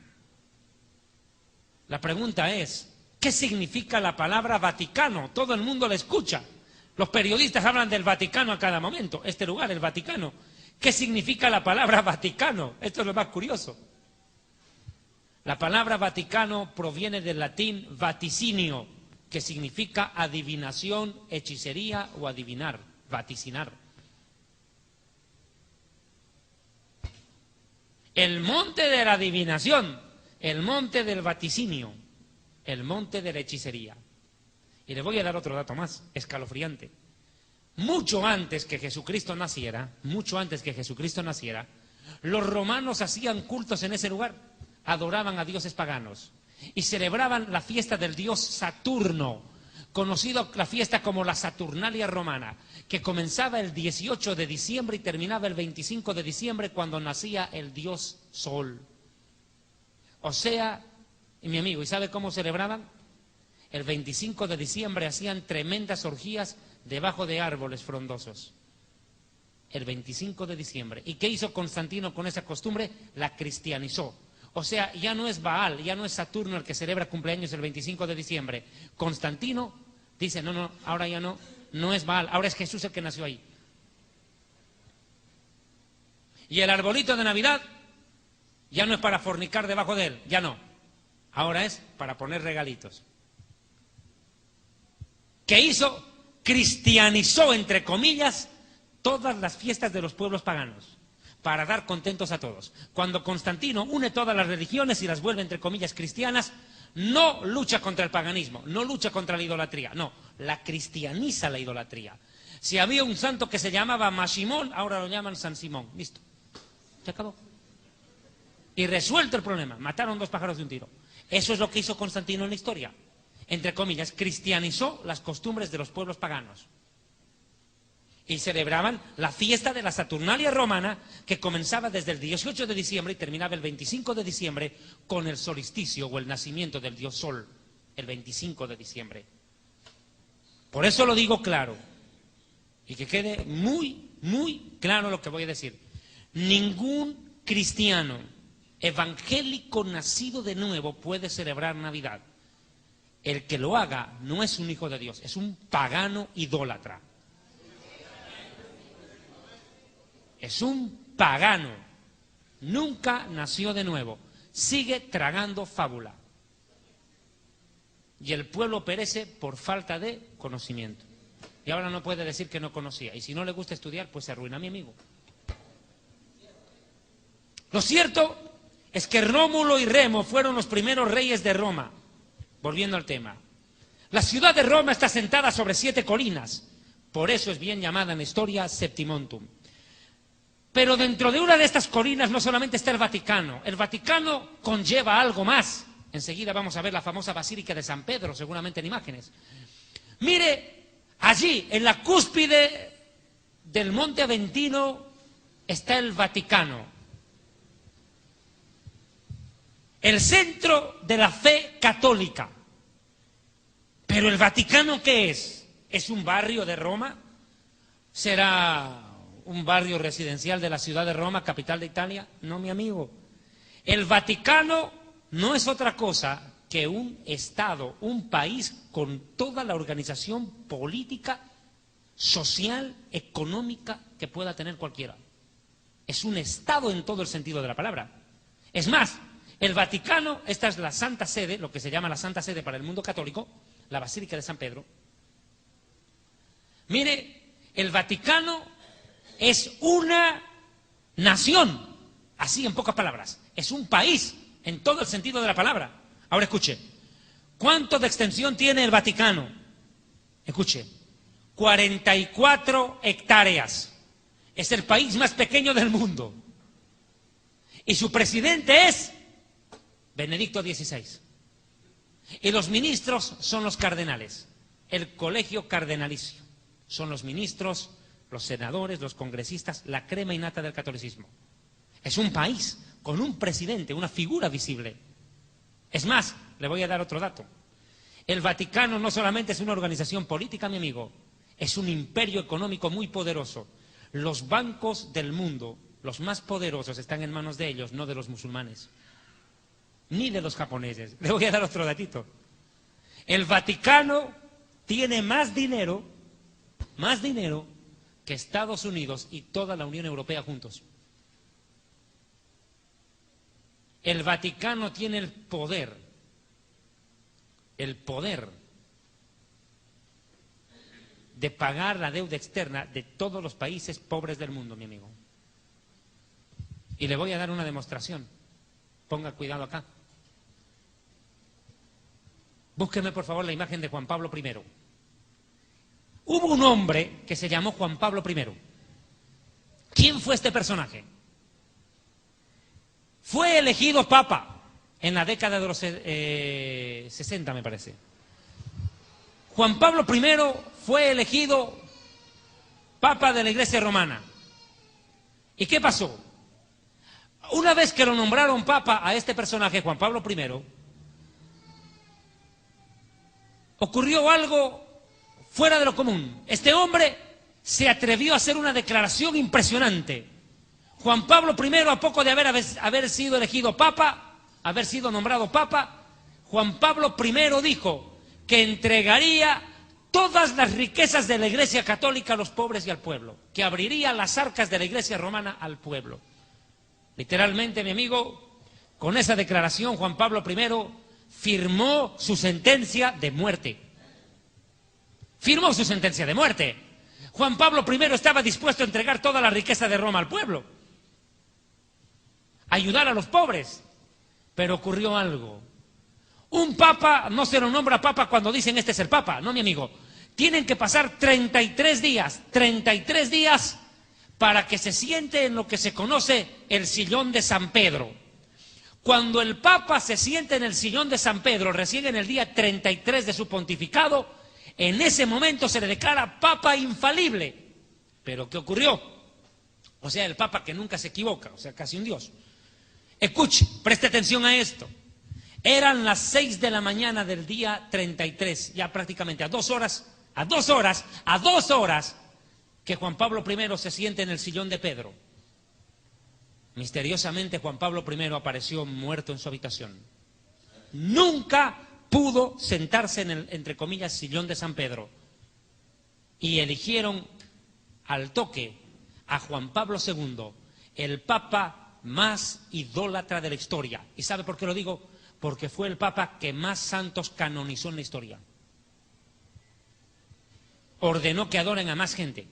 La pregunta es, ¿qué significa la palabra Vaticano? Todo el mundo la escucha. Los periodistas hablan del Vaticano a cada momento. Este lugar, el Vaticano. ¿Qué significa la palabra Vaticano? Esto es lo más curioso. La palabra Vaticano proviene del latín vaticinio, que significa adivinación, hechicería o adivinar, vaticinar. El monte de la adivinación, el monte del vaticinio, el monte de la hechicería. Y le voy a dar otro dato más, escalofriante. Mucho antes que Jesucristo naciera, los romanos hacían cultos en ese lugar, adoraban a dioses paganos y celebraban la fiesta del dios Saturno, conocido la fiesta como la Saturnalia romana, que comenzaba el 18 de diciembre y terminaba el 25 de diciembre cuando nacía el dios Sol. O sea, mi amigo, ¿y sabe cómo celebraban? El 25 de diciembre hacían tremendas orgías debajo de árboles frondosos. El 25 de diciembre. ¿Y qué hizo Constantino con esa costumbre? La cristianizó. O sea, ya no es Baal, ya no es Saturno el que celebra cumpleaños el 25 de diciembre. Constantino dice, no, ahora ya no es Baal, ahora es Jesús el que nació ahí. Y el arbolito de Navidad ya no es para fornicar debajo de él, ya no. Ahora es para poner regalitos. ¿Qué hizo? Cristianizó, entre comillas, todas las fiestas de los pueblos paganos, para dar contentos a todos. Cuando Constantino une todas las religiones y las vuelve, entre comillas, cristianas, no lucha contra el paganismo, no lucha contra la idolatría, no, la cristianiza la idolatría. Si había un santo que se llamaba Mashimón, ahora lo llaman San Simón. Listo, se acabó. Y resuelto el problema, mataron 2 pájaros de un tiro. Eso es lo que hizo Constantino en la historia. Entre comillas, cristianizó las costumbres de los pueblos paganos. Y celebraban la fiesta de la Saturnalia romana, que comenzaba desde el 18 de diciembre y terminaba el 25 de diciembre con el solsticio o el nacimiento del dios Sol, el 25 de diciembre. Por eso lo digo claro, y que quede muy, muy claro lo que voy a decir. Ningún cristiano evangélico nacido de nuevo puede celebrar Navidad. El que lo haga no es un hijo de Dios, es un pagano idólatra. Es un pagano, nunca nació de nuevo, sigue tragando fábula. Y el pueblo perece por falta de conocimiento. Y ahora no puede decir que no conocía. Y si no le gusta estudiar, pues se arruina, mi amigo. Lo cierto es que Rómulo y Remo fueron los primeros reyes de Roma. Volviendo al tema. La ciudad de Roma está sentada sobre 7 colinas. Por eso es bien llamada en la historia Septimontum. Pero dentro de una de estas colinas no solamente está el Vaticano conlleva algo más. Enseguida vamos a ver la famosa Basílica de San Pedro, seguramente en imágenes. Mire, allí, en la cúspide del Monte Aventino, está el Vaticano. El centro de la fe católica. Pero el Vaticano, ¿qué es? ¿Es un barrio de Roma? ¿Será un barrio residencial de la ciudad de Roma, capital de Italia? No, mi amigo. El Vaticano no es otra cosa que un Estado, un país con toda la organización política, social, económica que pueda tener cualquiera. Es un Estado en todo el sentido de la palabra. Es más, el Vaticano, esta es la Santa Sede, lo que se llama la Santa Sede para el mundo católico, la Basílica de San Pedro. Mire, el Vaticano es una nación, así en pocas palabras, es un país en todo el sentido de la palabra. Ahora escuche, ¿cuánto de extensión tiene el Vaticano? Escuche, 44 hectáreas. Es el país más pequeño del mundo. Y su presidente es Benedicto XVI. Y los ministros son los cardenales. El colegio cardenalicio. Son los ministros, los senadores, los congresistas, la crema innata del catolicismo. Es un país con un presidente, una figura visible. Es más, le voy a dar otro dato. El Vaticano no solamente es una organización política, mi amigo, es un imperio económico muy poderoso. Los bancos del mundo, los más poderosos, están en manos de ellos, no de los musulmanes, ni de los japoneses. Le voy a dar otro datito. El Vaticano tiene más dinero que Estados Unidos y toda la Unión Europea juntos. El Vaticano tiene el poder de pagar la deuda externa de todos los países pobres del mundo, mi amigo. Y le voy a dar una demostración. Ponga cuidado acá. Búsqueme, por favor, la imagen de Juan Pablo I. Hubo un hombre que se llamó Juan Pablo I. ¿Quién fue este personaje? Fue elegido papa en la década de los 60, me parece. Juan Pablo I fue elegido papa de la Iglesia Romana. ¿Y qué pasó? Una vez que lo nombraron papa a este personaje, Juan Pablo I, ocurrió algo fuera de lo común. Este hombre se atrevió a hacer una declaración impresionante. Juan Pablo I, a poco de haber sido elegido papa, haber sido nombrado papa, Juan Pablo I dijo que entregaría todas las riquezas de la Iglesia Católica a los pobres y al pueblo, que abriría las arcas de la Iglesia Romana al pueblo. Literalmente, mi amigo, con esa declaración Juan Pablo I firmó su sentencia de muerte. Firmó su sentencia de muerte. Juan Pablo I estaba dispuesto a entregar toda la riqueza de Roma al pueblo, ayudar a los pobres. Pero ocurrió algo. Un papa no se lo nombra papa cuando dicen este es el papa, no, mi amigo. Tienen que pasar 33 días para que se siente en lo que se conoce el sillón de San Pedro. Cuando el papa se siente en el sillón de San Pedro, recién en el día 33 de su pontificado, en ese momento se le declara papa infalible. ¿Pero qué ocurrió? O sea, el papa que nunca se equivoca, o sea, casi un dios. Escuche, preste atención a esto. Eran las 6 de la mañana del día 33, ya prácticamente a 2 horas que Juan Pablo I se siente en el sillón de Pedro. Misteriosamente Juan Pablo I apareció muerto en su habitación. Nunca pudo sentarse en el, entre comillas, sillón de San Pedro. Y eligieron al toque a Juan Pablo II, el papa más idólatra de la historia. ¿Y sabe por qué lo digo? Porque fue el papa que más santos canonizó en la historia. Ordenó que adoren a más gente,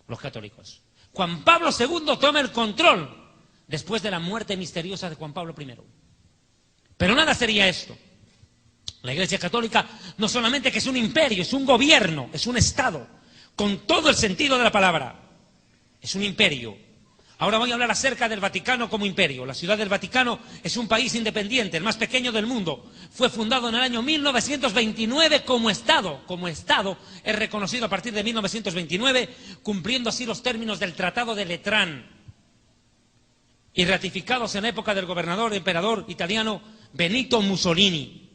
los católicos. Juan Pablo II toma el control después de la muerte misteriosa de Juan Pablo I. Pero nada sería esto. La Iglesia Católica no solamente que es un imperio, es un gobierno, es un Estado, con todo el sentido de la palabra. Es un imperio. Ahora voy a hablar acerca del Vaticano como imperio. La Ciudad del Vaticano es un país independiente, el más pequeño del mundo. Fue fundado en el año 1929 como Estado. Como Estado es reconocido a partir de 1929, cumpliendo así los términos del Tratado de Letrán y ratificados en la época del gobernador emperador italiano Benito Mussolini.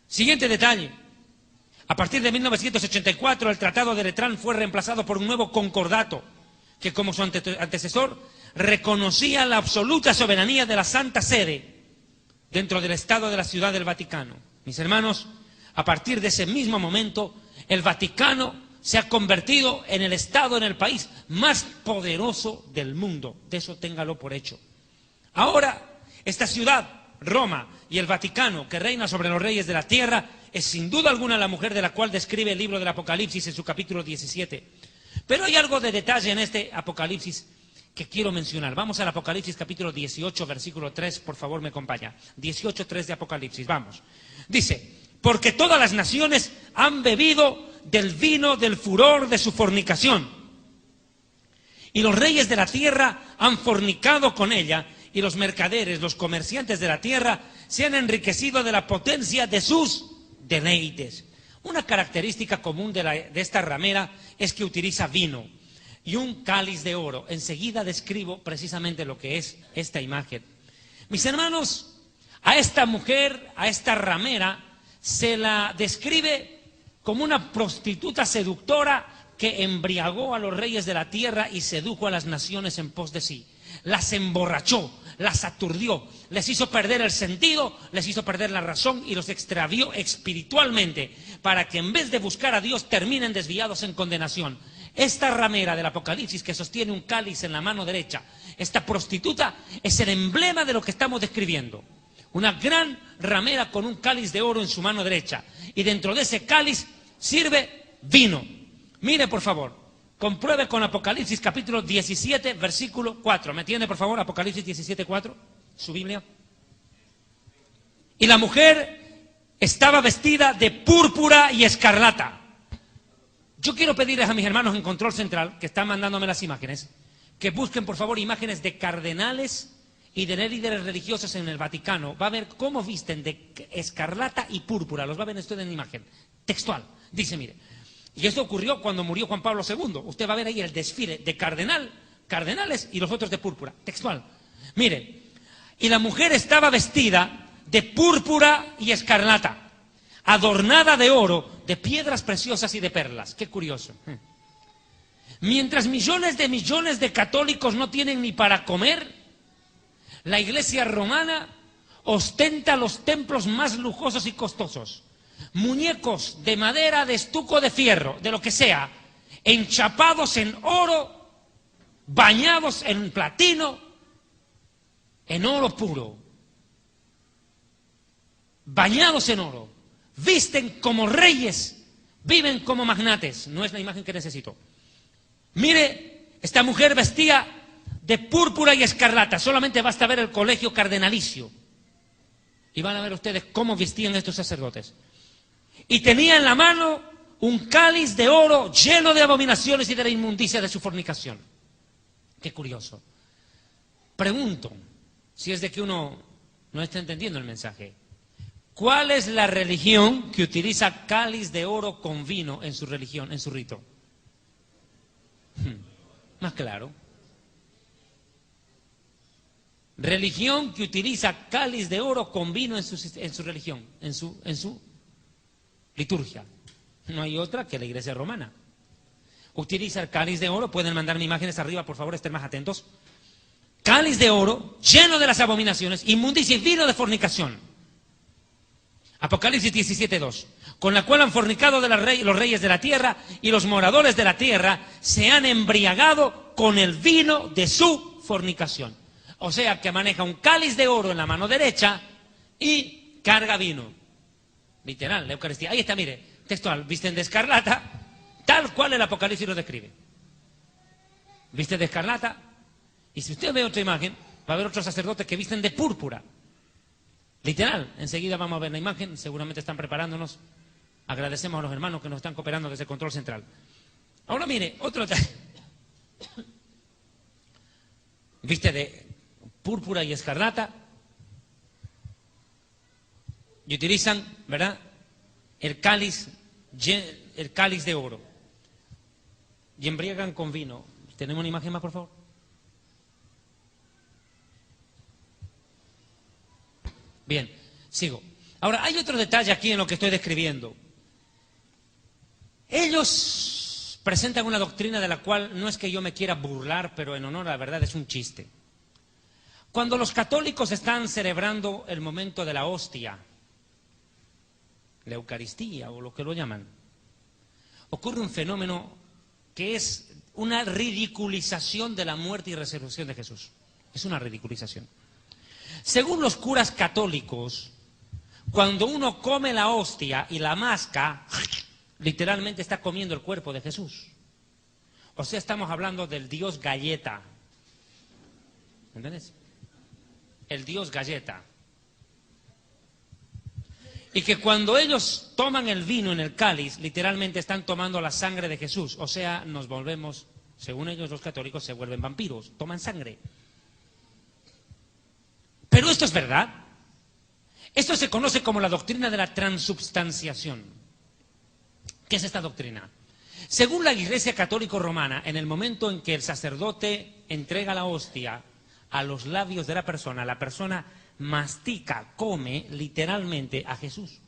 Siguiente detalle. A partir de 1984 el Tratado de Letrán fue reemplazado por un nuevo concordato que, como su antecesor, reconocía la absoluta soberanía de la Santa Sede dentro del Estado de la Ciudad del Vaticano. Mis hermanos, a partir de ese mismo momento, el Vaticano se ha convertido en el Estado, en el país más poderoso del mundo. De eso téngalo por hecho. Ahora, esta ciudad, Roma y el Vaticano, que reina sobre los reyes de la tierra, es sin duda alguna la mujer de la cual describe el libro del Apocalipsis en su capítulo 17. Pero hay algo de detalle en este Apocalipsis que quiero mencionar. Vamos al Apocalipsis capítulo 18, versículo 3, por favor me acompaña. 18:3 de Apocalipsis, vamos. Dice, porque todas las naciones han bebido del vino del furor de su fornicación. Y los reyes de la tierra han fornicado con ella, y los mercaderes, los comerciantes de la tierra, se han enriquecido de la potencia de sus deleites. Una característica común de esta ramera es que utiliza vino y un cáliz de oro. Enseguida describo precisamente lo que es esta imagen. Mis hermanos, a esta mujer, a esta ramera, se la describe como una prostituta seductora que embriagó a los reyes de la tierra y sedujo a las naciones en pos de sí. Las emborrachó, las aturdió, les hizo perder el sentido, les hizo perder la razón y los extravió espiritualmente para que en vez de buscar a Dios terminen desviados en condenación. Esta ramera del Apocalipsis que sostiene un cáliz en la mano derecha, esta prostituta es el emblema de lo que estamos describiendo. Una gran ramera con un cáliz de oro en su mano derecha y dentro de ese cáliz sirve vino. Mire por favor, compruebe con Apocalipsis capítulo 17 versículo 4. ¿Me entiende por favor? Apocalipsis 17, 4, su Biblia. Y la mujer estaba vestida de púrpura y escarlata. Yo quiero pedirles a mis hermanos en Control Central, que están mandándome las imágenes, que busquen por favor imágenes de cardenales y de líderes religiosos en el Vaticano. Va a ver cómo visten de escarlata y púrpura. Los va a ver usted en imagen textual. Dice, mire, y esto ocurrió cuando murió Juan Pablo II. Usted va a ver ahí el desfile de cardenales y los otros de púrpura. Textual. Mire, y la mujer estaba vestida de púrpura y escarlata, adornada de oro, de piedras preciosas y de perlas. Qué curioso. Mientras millones de católicos no tienen ni para comer, la Iglesia romana ostenta los templos más lujosos y costosos. Muñecos de madera, de estuco, de fierro, de lo que sea, enchapados en oro, bañados en platino, en oro puro, bañados en oro, visten como reyes, viven como magnates. No es la imagen que necesito. Mire, esta mujer vestía de púrpura y escarlata. Solamente basta ver el colegio cardenalicio y van a ver ustedes cómo vestían estos sacerdotes. Y tenía en la mano un cáliz de oro lleno de abominaciones y de la inmundicia de su fornicación. Qué curioso. Pregunto, si es de que uno no está entendiendo el mensaje, ¿cuál es la religión que utiliza cáliz de oro con vino en su religión, en su rito? Más claro. Religión que utiliza cáliz de oro con vino en su religión, en su liturgia. No hay otra que la Iglesia romana. Utiliza el cáliz de oro. Pueden mandarme imágenes arriba, por favor, estén más atentos. Cáliz de oro lleno de las abominaciones, inmundicia y vino de fornicación. Apocalipsis 17:2. Con la cual han fornicado los reyes de la tierra y los moradores de la tierra se han embriagado con el vino de su fornicación. O sea que maneja un cáliz de oro en la mano derecha y carga vino. Literal, la Eucaristía. Ahí está, mire, textual, visten de escarlata, tal cual el Apocalipsis lo describe. Visten de escarlata, y si usted ve otra imagen, va a ver otros sacerdotes que visten de púrpura. Literal, enseguida vamos a ver la imagen, seguramente están preparándonos. Agradecemos a los hermanos que nos están cooperando desde el Control Central. Ahora mire, otro viste de púrpura y escarlata y utilizan, ¿verdad?, el cáliz de oro y embriagan con vino. ¿Tenemos una imagen más, por favor? Bien, sigo. Ahora, hay otro detalle aquí en lo que estoy describiendo. Ellos presentan una doctrina de la cual no es que yo me quiera burlar, pero en honor a la verdad es un chiste. Cuando los católicos están celebrando el momento de la hostia, la Eucaristía o lo que lo llaman, ocurre un fenómeno que es una ridiculización de la muerte y resurrección de Jesús. Es una ridiculización. Según los curas católicos, cuando uno come la hostia y la masca, literalmente está comiendo el cuerpo de Jesús. O sea, estamos hablando del Dios galleta. ¿Entiendes? El Dios galleta. Y que cuando ellos toman el vino en el cáliz, literalmente están tomando la sangre de Jesús. O sea, nos volvemos, según ellos los católicos, se vuelven vampiros, toman sangre. Pero esto es verdad. Esto se conoce como la doctrina de la transubstanciación. ¿Qué es esta doctrina? Según la Iglesia Católica Romana, en el momento en que el sacerdote entrega la hostia a los labios de la persona mastica, come literalmente a Jesús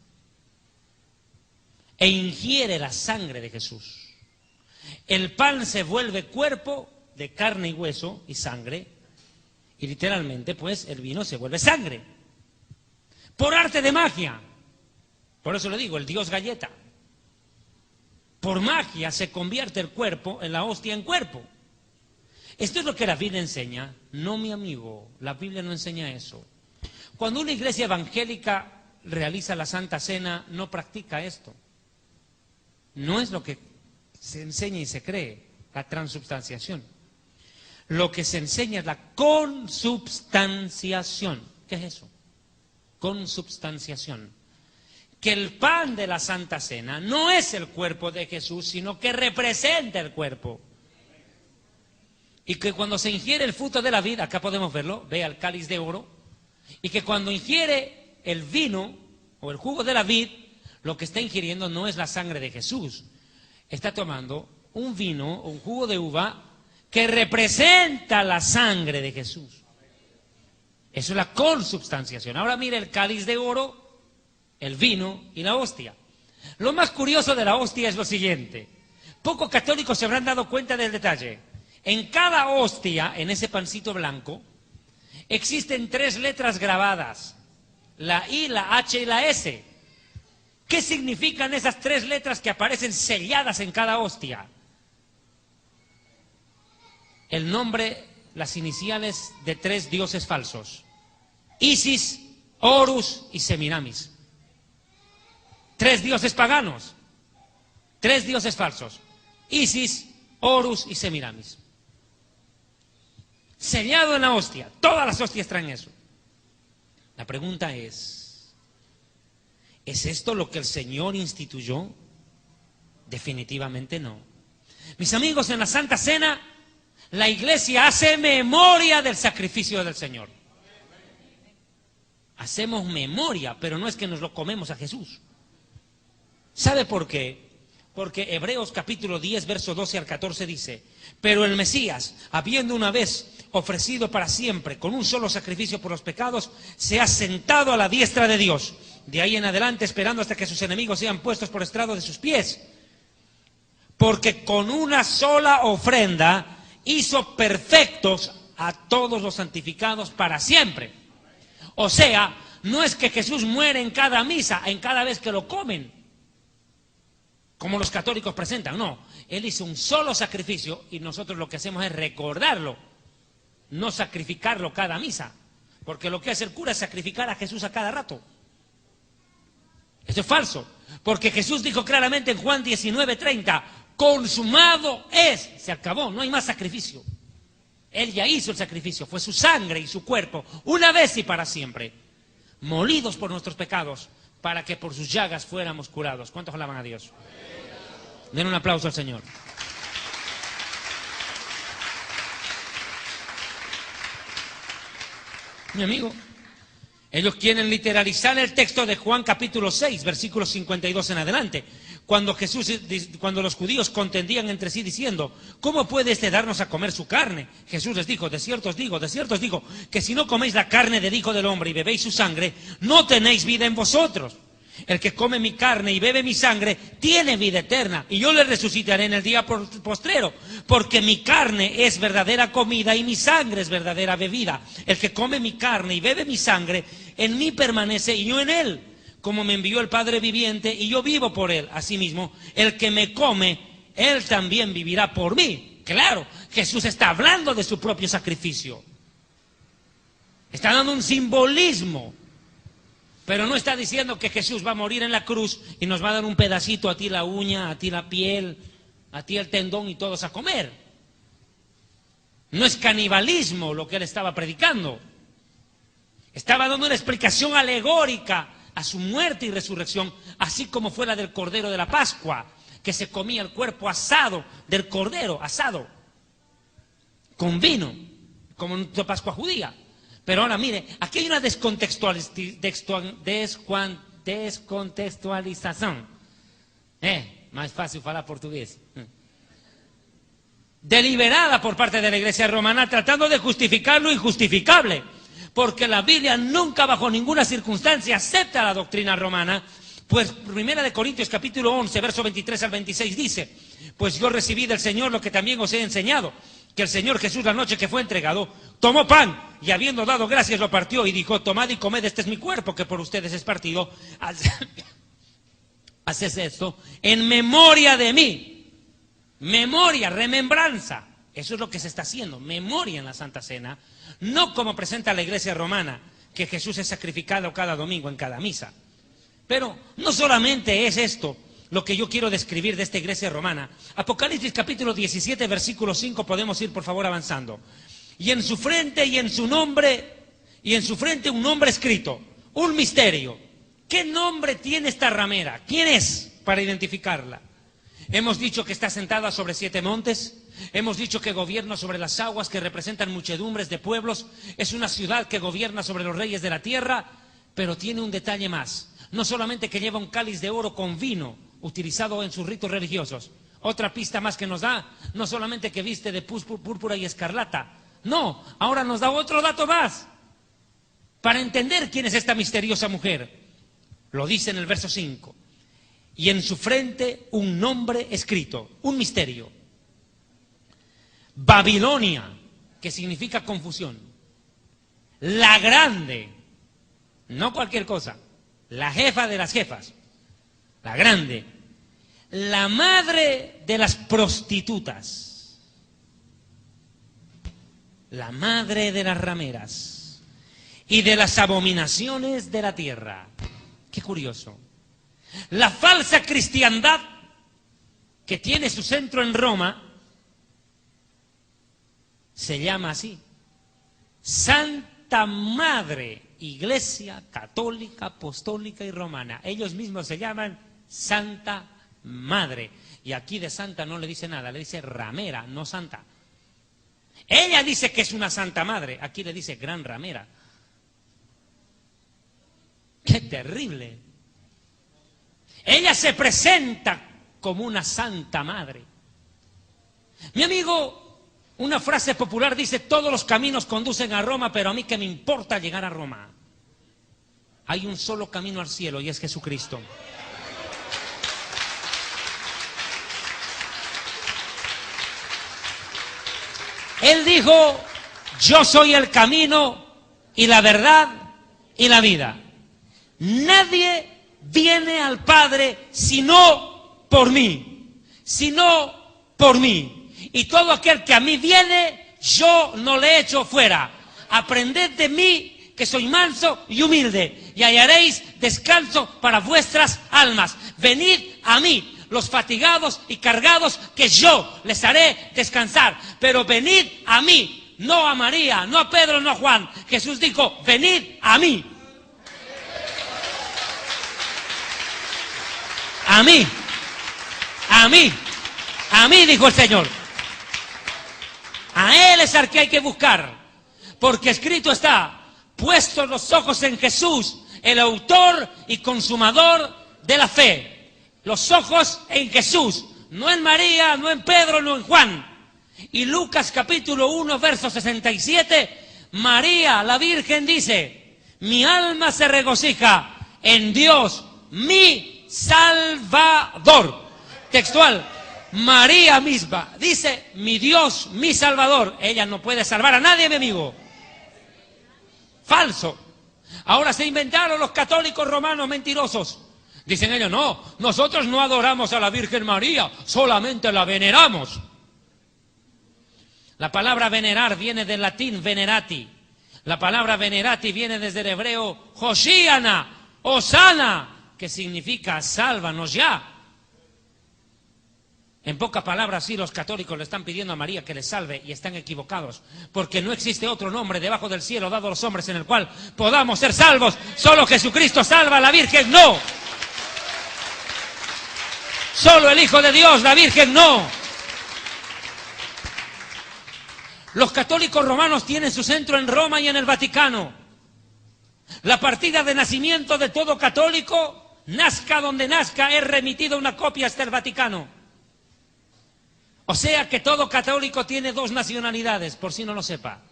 e ingiere la sangre de Jesús. El pan se vuelve cuerpo de carne y hueso y sangre, y literalmente pues el vino se vuelve sangre por arte de magia. Por eso le digo, el Dios galleta. Por magia se convierte el cuerpo en la hostia en cuerpo. Esto es lo que la Biblia enseña. No, mi amigo, la Biblia no enseña eso. Cuando una iglesia evangélica realiza la Santa Cena, no practica esto. No es lo que se enseña y se cree, la transubstanciación. Lo que se enseña es la consubstanciación. ¿Qué es eso? Consubstanciación. Que el pan de la Santa Cena no es el cuerpo de Jesús, sino que representa el cuerpo. Y que cuando se ingiere el fruto de la vid, acá podemos verlo, vea el cáliz de oro, y que cuando ingiere el vino o el jugo de la vid, lo que está ingiriendo no es la sangre de Jesús, está tomando un vino o un jugo de uva que representa la sangre de Jesús. Eso es la consubstanciación. Ahora mire el cáliz de oro, el vino y la hostia. Lo más curioso de la hostia es lo siguiente. Pocos católicos se habrán dado cuenta del detalle. En cada hostia, en ese pancito blanco, existen 3 letras grabadas. La I, la H y la S. ¿Qué significan esas 3 letras que aparecen selladas en cada hostia? El nombre, las iniciales de 3 dioses falsos. Isis, Horus y Semiramis. 3 dioses paganos. 3 dioses falsos. Isis, Horus y Semiramis. Sellado en la hostia. Todas las hostias traen eso. La pregunta ¿es esto lo que el Señor instituyó? Definitivamente no. Mis amigos, en la Santa Cena, la Iglesia hace memoria del sacrificio del Señor. Hacemos memoria, pero no es que nos lo comemos a Jesús. ¿Sabe por qué? Porque Hebreos capítulo 10, verso 12 al 14 dice: pero el Mesías, habiendo una vez ofrecido para siempre con un solo sacrificio por los pecados, se ha sentado a la diestra de Dios. De ahí en adelante esperando hasta que sus enemigos sean puestos por estrado de sus pies. Porque con una sola ofrenda hizo perfectos a todos los santificados para siempre. O sea, no es que Jesús muere en cada misa, en cada vez que lo comen, como los católicos presentan, no. Él hizo un solo sacrificio y nosotros lo que hacemos es recordarlo, no sacrificarlo cada misa, porque lo que hace el cura es sacrificar a Jesús a cada rato. Esto es falso, porque Jesús dijo claramente en Juan 19:30, consumado es, se acabó, no hay más sacrificio. Él ya hizo el sacrificio, fue su sangre y su cuerpo, una vez y para siempre, molidos por nuestros pecados, para que por sus llagas fuéramos curados. ¿Cuántos alaban a Dios? Den un aplauso al Señor. Mi amigo, ellos quieren literalizar el texto de Juan capítulo 6, versículos 52 en adelante, cuando los judíos contendían entre sí diciendo, ¿cómo puede este darnos a comer su carne? Jesús les dijo, de cierto os digo, que si no coméis la carne del Hijo del Hombre y bebéis su sangre, no tenéis vida en vosotros. El que come mi carne y bebe mi sangre tiene vida eterna, y yo le resucitaré en el día postrero, porque mi carne es verdadera comida y mi sangre es verdadera bebida. El que come mi carne y bebe mi sangre, en mí permanece y yo en él. Como me envió el Padre viviente y yo vivo por él. Asimismo, el que me come, él también vivirá por mí. Claro, Jesús está hablando de su propio sacrificio. Está dando un simbolismo. Pero no está diciendo que Jesús va a morir en la cruz y nos va a dar un pedacito, a ti la uña, a ti la piel, a ti el tendón y todos a comer. No es canibalismo lo que él estaba predicando. Estaba dando una explicación alegórica a su muerte y resurrección, así como fue la del Cordero de la Pascua, que se comía el cuerpo asado del Cordero, asado, con vino, como en la Pascua judía. Pero ahora mire, aquí hay una descontextualización. Más fácil hablar portugués. Deliberada por parte de la Iglesia romana, tratando de justificar lo injustificable. Porque la Biblia nunca bajo ninguna circunstancia acepta la doctrina romana. Pues 1 Corintios capítulo 11, verso 23 al 26 dice: pues yo recibí del Señor lo que también os he enseñado, que el Señor Jesús, la noche que fue entregado, tomó pan y habiendo dado gracias lo partió y dijo: tomad y comed, este es mi cuerpo que por ustedes es partido. Haced esto en memoria de mí. Memoria, remembranza. Eso es lo que se está haciendo, memoria en la Santa Cena. No como presenta la Iglesia romana, que Jesús es sacrificado cada domingo en cada misa. Pero no solamente es esto lo que yo quiero describir de esta iglesia romana. Apocalipsis capítulo 17, versículo 5, podemos ir por favor avanzando. Y en su frente y en su nombre, un nombre escrito, un misterio. ¿Qué nombre tiene esta ramera? ¿Quién es para identificarla? Hemos dicho que está sentada sobre 7 montes, hemos dicho que gobierna sobre las aguas que representan muchedumbres de pueblos, es una ciudad que gobierna sobre los reyes de la tierra, pero tiene un detalle más. No solamente que lleva un cáliz de oro con vino, utilizado en sus ritos religiosos. Otra pista más que nos da, no solamente que viste de púrpura y escarlata. No, ahora nos da otro dato más. Para entender quién es esta misteriosa mujer. Lo dice en el verso 5. Y en su frente un nombre escrito, un misterio. Babilonia, que significa confusión. La grande, no cualquier cosa. La jefa de las jefas, la grande, la madre de las prostitutas, la madre de las rameras y de las abominaciones de la tierra. Qué curioso. La falsa cristiandad que tiene su centro en Roma se llama así: Santa Madre Iglesia Católica, Apostólica y Romana. Ellos mismos se llaman Santa Madre. Y aquí de santa no le dice nada, le dice ramera, no santa. Ella dice que es una Santa Madre, aquí le dice gran ramera. ¡Qué terrible! Ella se presenta como una Santa Madre. Mi amigo, una frase popular dice: todos los caminos conducen a Roma, pero a mí qué me importa llegar a Roma. Hay un solo camino al cielo y es Jesucristo. Él dijo: yo soy el camino y la verdad y la vida. Nadie viene al Padre sino por mí, sino por mí. Y todo aquel que a mí viene, yo no le echo fuera. Aprended de mí, que soy manso y humilde, y hallaréis descanso para vuestras almas. Venid a mí, los fatigados y cargados, que yo les haré descansar. Pero venid a mí, no a María, no a Pedro, no a Juan. Jesús dijo: venid a mí. A mí, a mí, a mí, dijo el Señor. A Él es al que hay que buscar, porque escrito está: puestos los ojos en Jesús, el autor y consumador de la fe. Los ojos en Jesús, no en María, no en Pedro, no en Juan. Y Lucas capítulo 1, verso 67, María, la Virgen, dice: mi alma se regocija en Dios, mi Salvador. Textual. María misma dice, mi Dios, mi Salvador. Ella no puede salvar a nadie, mi amigo. Falso. Ahora se inventaron los católicos romanos mentirosos. Dicen ellos, no, nosotros no adoramos a la Virgen María, solamente la veneramos. La palabra venerar viene del latín venerati. La palabra venerati viene desde el hebreo Hoshiana, Osana, que significa sálvanos ya. En pocas palabras, sí, los católicos le están pidiendo a María que les salve y están equivocados, porque no existe otro nombre debajo del cielo dado a los hombres en el cual podamos ser salvos. Solo Jesucristo salva, la Virgen no. Solo el Hijo de Dios, la Virgen no. Los católicos romanos tienen su centro en Roma y en el Vaticano. La partida de nacimiento de todo católico, nazca donde nazca, es remitida una copia hasta el Vaticano. O sea que todo católico tiene dos nacionalidades, por si no lo sepa.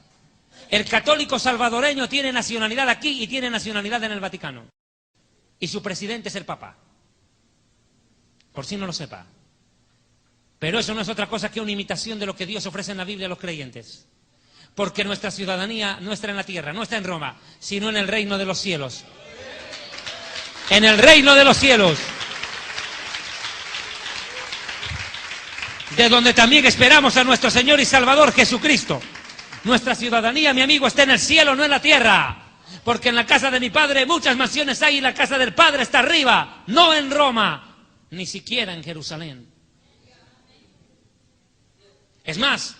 El católico salvadoreño tiene nacionalidad aquí y tiene nacionalidad en el Vaticano. Y su presidente es el Papa. Por si no lo sepa. Pero eso no es otra cosa que una imitación de lo que Dios ofrece en la Biblia a los creyentes. Porque nuestra ciudadanía no está en la tierra, no está en Roma, sino en el reino de los cielos. En el reino de los cielos. De donde también esperamos a nuestro Señor y Salvador Jesucristo. Nuestra ciudadanía, mi amigo, está en el cielo, no en la tierra. Porque en la casa de mi Padre muchas mansiones hay y la casa del Padre está arriba, no en Roma, ni siquiera en Jerusalén. Es más,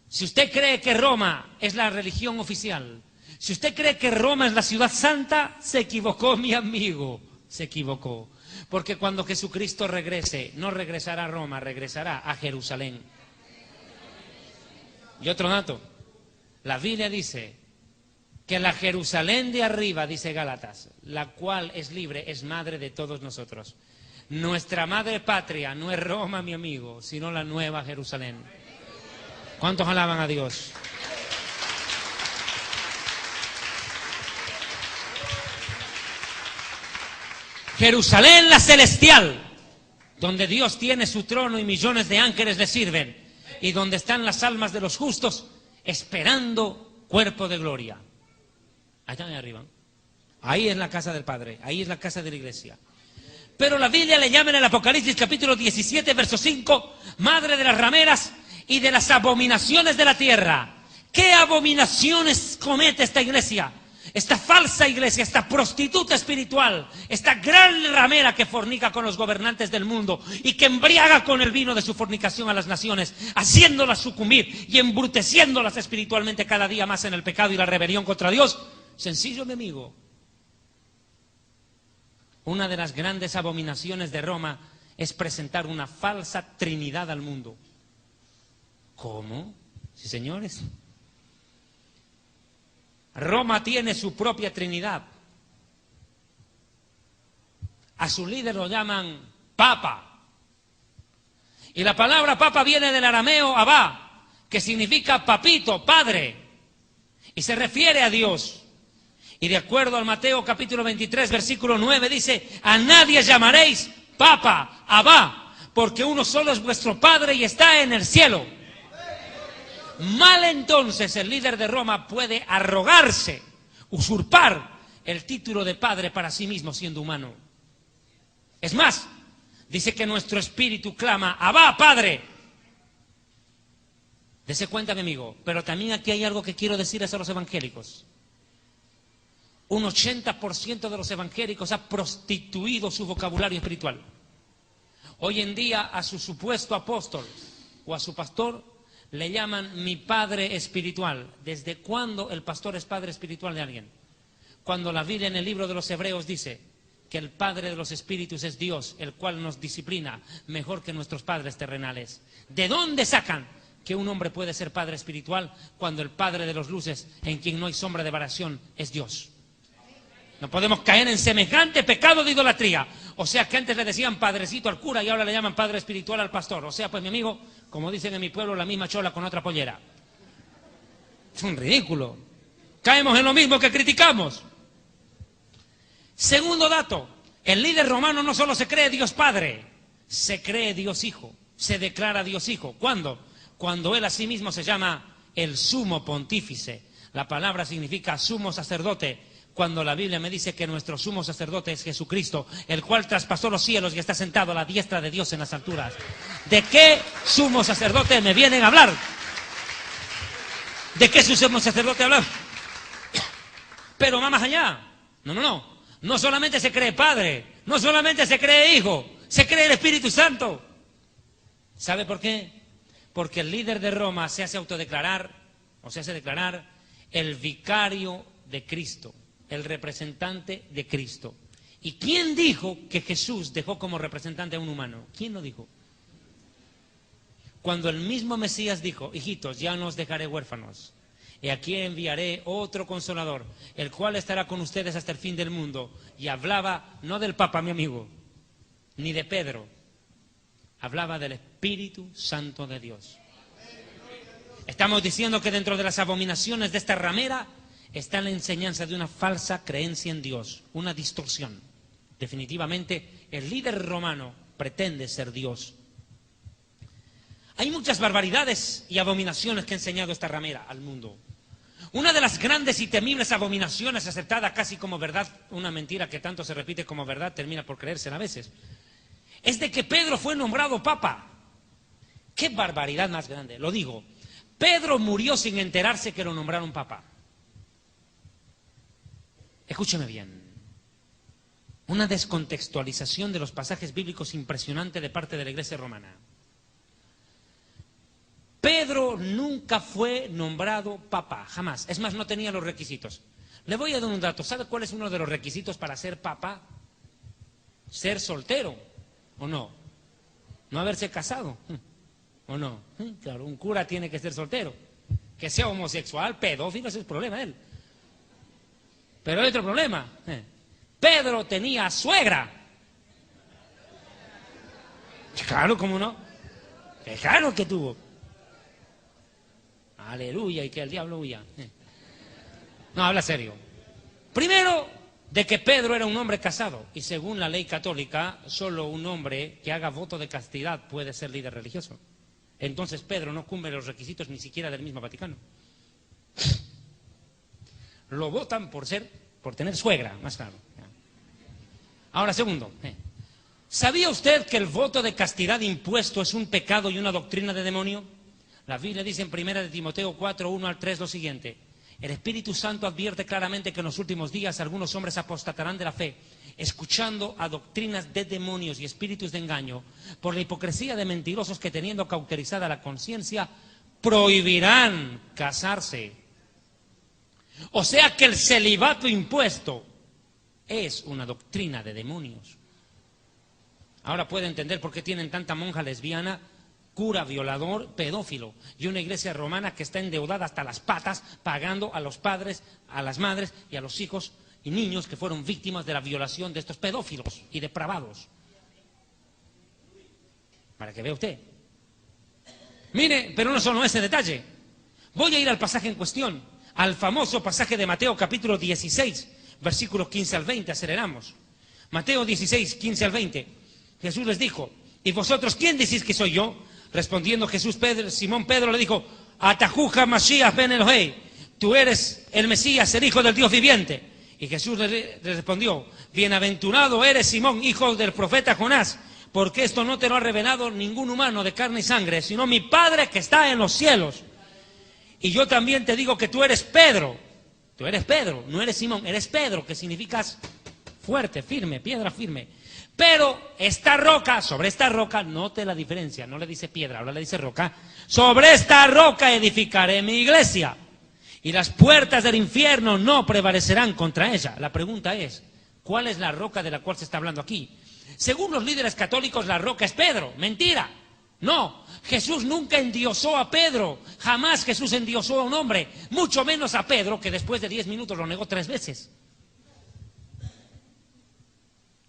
si usted cree que Roma es la religión oficial, si usted cree que Roma es la ciudad santa, se equivocó, mi amigo, se equivocó. Porque cuando Jesucristo regrese, no regresará a Roma, regresará a Jerusalén. Y otro dato, la Biblia dice que la Jerusalén de arriba, dice Gálatas, la cual es libre, es madre de todos nosotros. Nuestra madre patria no es Roma, mi amigo, sino la nueva Jerusalén. ¿Cuántos alaban a Dios? Jerusalén la celestial, donde Dios tiene su trono y millones de ángeles le sirven, y donde están las almas de los justos esperando cuerpo de gloria. Allá arriba. Ahí es la casa del Padre, ahí es la casa de la iglesia. Pero la Biblia le llama en el Apocalipsis capítulo 17, verso 5, madre de las rameras y de las abominaciones de la tierra. ¿Qué abominaciones comete esta iglesia? Esta falsa iglesia, esta prostituta espiritual, esta gran ramera que fornica con los gobernantes del mundo y que embriaga con el vino de su fornicación a las naciones, haciéndolas sucumbir y embruteciéndolas espiritualmente cada día más en el pecado y la rebelión contra Dios. Sencillo, mi amigo. Una de las grandes abominaciones de Roma es presentar una falsa trinidad al mundo. ¿Cómo? Sí, señores. Roma tiene su propia trinidad. A su líder lo llaman Papa. Y la palabra Papa viene del arameo Abba, que significa papito, padre. Y se refiere a Dios. Y de acuerdo al Mateo capítulo 23, versículo 9, dice, a nadie llamaréis Papa, Abba, porque uno solo es vuestro Padre y está en el cielo. Mal entonces el líder de Roma puede arrogarse, usurpar el título de padre para sí mismo siendo humano. Es más, dice que nuestro espíritu clama, Abba, Padre. Dese cuenta, mi amigo, pero también aquí hay algo que quiero decirles a los evangélicos. Un 80% de los evangélicos ha prostituido su vocabulario espiritual. Hoy en día a su supuesto apóstol o a su pastor le llaman mi padre espiritual. ¿Desde cuándo el pastor es padre espiritual de alguien? Cuando la Biblia en el libro de los Hebreos dice que el padre de los espíritus es Dios, el cual nos disciplina mejor que nuestros padres terrenales. ¿De dónde sacan que un hombre puede ser padre espiritual cuando el padre de los luces, en quien no hay sombra de variación, es Dios? No podemos caer en semejante pecado de idolatría. O sea que antes le decían padrecito al cura y ahora le llaman padre espiritual al pastor. O sea, pues mi amigo, como dicen en mi pueblo, la misma chola con otra pollera. Es un ridículo. Caemos en lo mismo que criticamos. Segundo dato, El líder romano no solo se cree Dios Padre, se cree Dios Hijo, se declara Dios Hijo. ¿Cuándo? Cuando él a sí mismo se llama el sumo pontífice. La palabra significa sumo sacerdote. Cuando la Biblia me dice que nuestro sumo sacerdote es Jesucristo, el cual traspasó los cielos y está sentado a la diestra de Dios en las alturas. ¿De qué sumo sacerdote me vienen a hablar? ¿De qué sumo sacerdote hablar? Pero va más allá. No. No solamente se cree Padre, no solamente se cree Hijo, se cree el Espíritu Santo. ¿Sabe por qué? Porque el líder de Roma se hace autodeclarar, o se hace declarar el vicario de Cristo, el representante de Cristo. ¿Y quién dijo que Jesús dejó como representante a un humano? ¿Quién lo dijo? Cuando el mismo Mesías dijo: hijitos, ya no os dejaré huérfanos, y aquí enviaré otro consolador, el cual estará con ustedes hasta el fin del mundo. Y hablaba no del Papa, mi amigo, ni de Pedro, hablaba del Espíritu Santo de Dios. Estamos diciendo que dentro de las abominaciones de esta ramera está la enseñanza de una falsa creencia en Dios, una distorsión. Definitivamente, el líder romano pretende ser Dios. Hay muchas barbaridades y abominaciones que ha enseñado esta ramera al mundo. Una de las grandes y temibles abominaciones, aceptada casi como verdad, una mentira que tanto se repite como verdad, termina por creérsela a veces, es de que Pedro fue nombrado papa. ¡Qué barbaridad más grande! Lo digo, Pedro murió sin enterarse que lo nombraron papa. Escúcheme bien. Una descontextualización de los pasajes bíblicos impresionante de parte de la Iglesia romana. Pedro nunca fue nombrado papa, jamás. Es más, no tenía los requisitos. Le voy a dar un dato. ¿Sabe cuál es uno de los requisitos para ser papa? Ser soltero, ¿o no? No haberse casado, ¿o no? Claro, un cura tiene que ser soltero. Que sea homosexual, pedófilo, ese es el problema de él. Pero hay otro problema. Pedro tenía suegra. Claro, ¿cómo no? Claro que tuvo. Aleluya, y que el diablo huya. No, habla serio. Primero, de que Pedro era un hombre casado. Y según la ley católica, solo un hombre que haga voto de castidad puede ser líder religioso. Entonces Pedro no cumple los requisitos ni siquiera del mismo Vaticano. Lo votan por tener suegra, más claro. Ahora, segundo, ¿sabía usted que el voto de castidad impuesto es un pecado y una doctrina de demonio? La Biblia dice en 1 de Timoteo 4, 1 al 3 lo siguiente: el Espíritu Santo advierte claramente que en los últimos días algunos hombres apostatarán de la fe, escuchando a doctrinas de demonios y espíritus de engaño, por la hipocresía de mentirosos que, teniendo cauterizada la conciencia, prohibirán casarse. O sea que el celibato impuesto es una doctrina de demonios. Ahora puede entender por qué tienen tanta monja lesbiana, cura violador, pedófilo, y una iglesia romana que está endeudada hasta las patas, pagando a los padres, a las madres y a los hijos y niños que fueron víctimas de la violación de estos pedófilos y depravados. Para que vea usted. Mire, pero no solo ese detalle. Voy a ir al pasaje en cuestión, al famoso pasaje de Mateo capítulo 16, versículos 15 al 20, aceleramos. Mateo 16, 15 al 20. Jesús les dijo: ¿y vosotros quién decís que soy yo? Respondiendo Jesús, Simón Pedro le dijo: Atajuja Mashiach ben Elohei, tú eres el Mesías, el Hijo del Dios viviente. Y Jesús le respondió: bienaventurado eres Simón, hijo del profeta Jonás, porque esto no te lo ha revelado ningún humano de carne y sangre, sino mi Padre que está en los cielos. Y yo también te digo que tú eres Pedro, no eres Simón, eres Pedro, que significa fuerte, firme, piedra firme. Pero esta roca, sobre esta roca, note la diferencia, no le dice piedra, ahora le dice roca. Sobre esta roca edificaré mi iglesia, y las puertas del infierno no prevalecerán contra ella. La pregunta es, ¿cuál es la roca de la cual se está hablando aquí? Según los líderes católicos, la roca es Pedro. Mentira. No, Jesús nunca endiosó a Pedro, jamás Jesús endiosó a un hombre, mucho menos a Pedro, que después de 10 minutos lo negó 3 veces.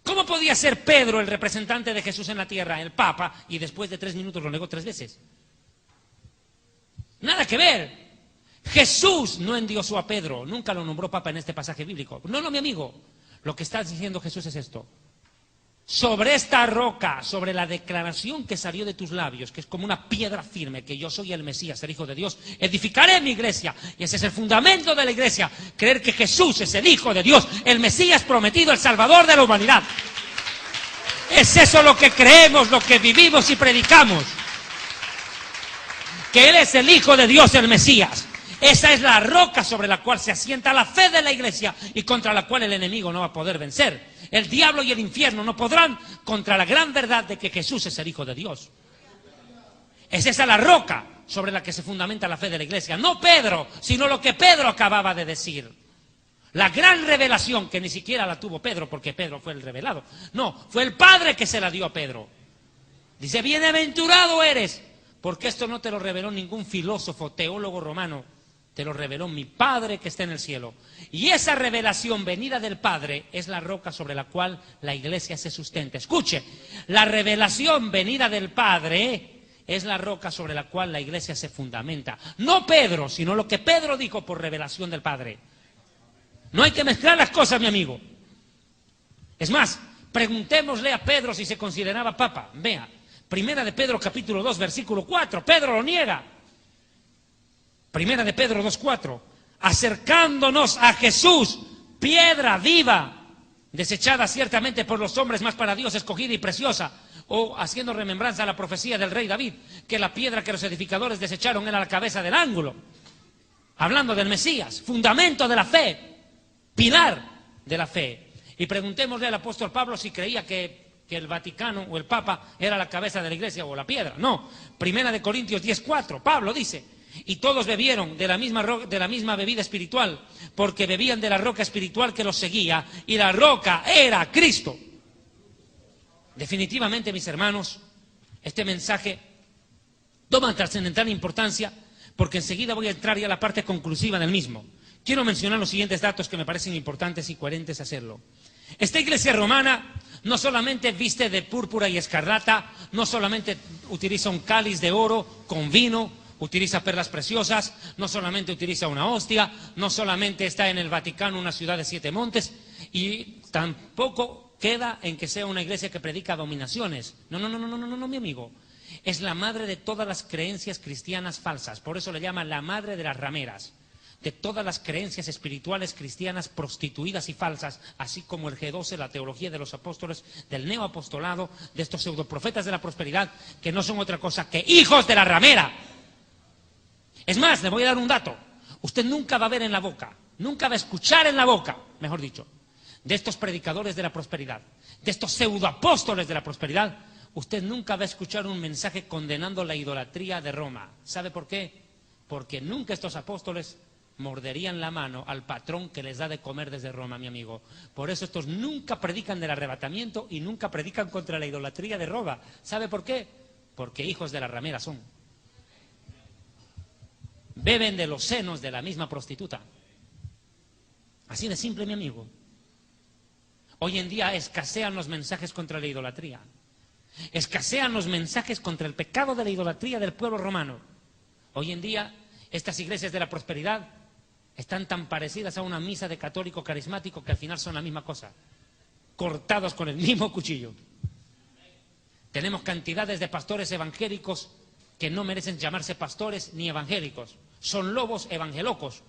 ¿Cómo podía ser Pedro el representante de Jesús en la tierra, el Papa, y después de 3 minutos lo negó 3 veces? Nada que ver. Jesús no endiosó a Pedro, nunca lo nombró Papa en este pasaje bíblico. No, mi amigo. Lo que está diciendo Jesús es esto: Sobre esta roca, sobre la declaración que salió de tus labios, que es como una piedra firme, que yo soy el Mesías, el Hijo de Dios, edificaré mi iglesia. Y ese es el fundamento de la iglesia, creer que Jesús es el Hijo de Dios, el Mesías prometido, el Salvador de la humanidad. Es eso lo que creemos, lo que vivimos y predicamos. Que Él es el Hijo de Dios, el Mesías. Esa es la roca sobre la cual se asienta la fe de la iglesia y contra la cual el enemigo no va a poder vencer. El diablo y el infierno no podrán contra la gran verdad de que Jesús es el Hijo de Dios. Es esa la roca sobre la que se fundamenta la fe de la iglesia. No Pedro, sino lo que Pedro acababa de decir. La gran revelación que ni siquiera la tuvo Pedro, porque Pedro fue el revelado. No, fue el Padre que se la dio a Pedro. Dice, bienaventurado eres, porque esto no te lo reveló ningún filósofo, teólogo romano. Te lo reveló mi Padre que está en el cielo. Y esa revelación venida del Padre es la roca sobre la cual la iglesia se sustenta. Escuche, la revelación venida del Padre es la roca sobre la cual la iglesia se fundamenta. No Pedro, sino lo que Pedro dijo por revelación del Padre. No hay que mezclar las cosas, mi amigo. Es más, preguntémosle a Pedro si se consideraba papa. Vea, Primera de Pedro capítulo 2, versículo 4. Pedro lo niega. Primera de Pedro 2:4, acercándonos a Jesús, piedra viva, desechada ciertamente por los hombres, más para Dios escogida y preciosa, o haciendo remembranza a la profecía del rey David, que la piedra que los edificadores desecharon era la cabeza del ángulo. Hablando del Mesías, fundamento de la fe, pilar de la fe. Y preguntémosle al apóstol Pablo si creía que el Vaticano o el Papa era la cabeza de la iglesia o la piedra. No, Primera de Corintios 10:4, Pablo dice, y todos bebieron de la misma bebida espiritual, porque bebían de la roca espiritual que los seguía, y la roca era Cristo. Definitivamente, mis hermanos, este mensaje toma trascendental importancia, porque enseguida voy a entrar ya a la parte conclusiva del mismo. Quiero mencionar los siguientes datos que me parecen importantes y coherentes hacerlo. Esta iglesia romana no solamente viste de púrpura y escarlata, no solamente utiliza un cáliz de oro con vino, utiliza perlas preciosas, no solamente utiliza una hostia, no solamente está en el Vaticano, una ciudad de 7 montes, y tampoco queda en que sea una iglesia que predica dominaciones. No, mi amigo. Es la madre de todas las creencias cristianas falsas, por eso le llaman la madre de las rameras, de todas las creencias espirituales cristianas prostituidas y falsas, así como el G12, la teología de los apóstoles, del neoapostolado, de estos pseudoprofetas de la prosperidad, que no son otra cosa que hijos de la ramera. Es más, le voy a dar un dato. Usted nunca va a ver en la boca, nunca va a escuchar en la boca, mejor dicho, de estos predicadores de la prosperidad, de estos pseudoapóstoles de la prosperidad, usted nunca va a escuchar un mensaje condenando la idolatría de Roma. ¿Sabe por qué? Porque nunca estos apóstoles morderían la mano al patrón que les da de comer desde Roma, mi amigo. Por eso estos nunca predican del arrebatamiento y nunca predican contra la idolatría de Roma. ¿Sabe por qué? Porque hijos de la ramera son. Beben de los senos de la misma prostituta. Así de simple, mi amigo. Hoy en día escasean los mensajes contra la idolatría. Escasean los mensajes contra el pecado de la idolatría del pueblo romano. Hoy en día estas iglesias de la prosperidad están tan parecidas a una misa de católico carismático que al final son la misma cosa, cortados con el mismo cuchillo. Tenemos cantidades de pastores evangélicos que no merecen llamarse pastores ni evangélicos. Son lobos evangelocos.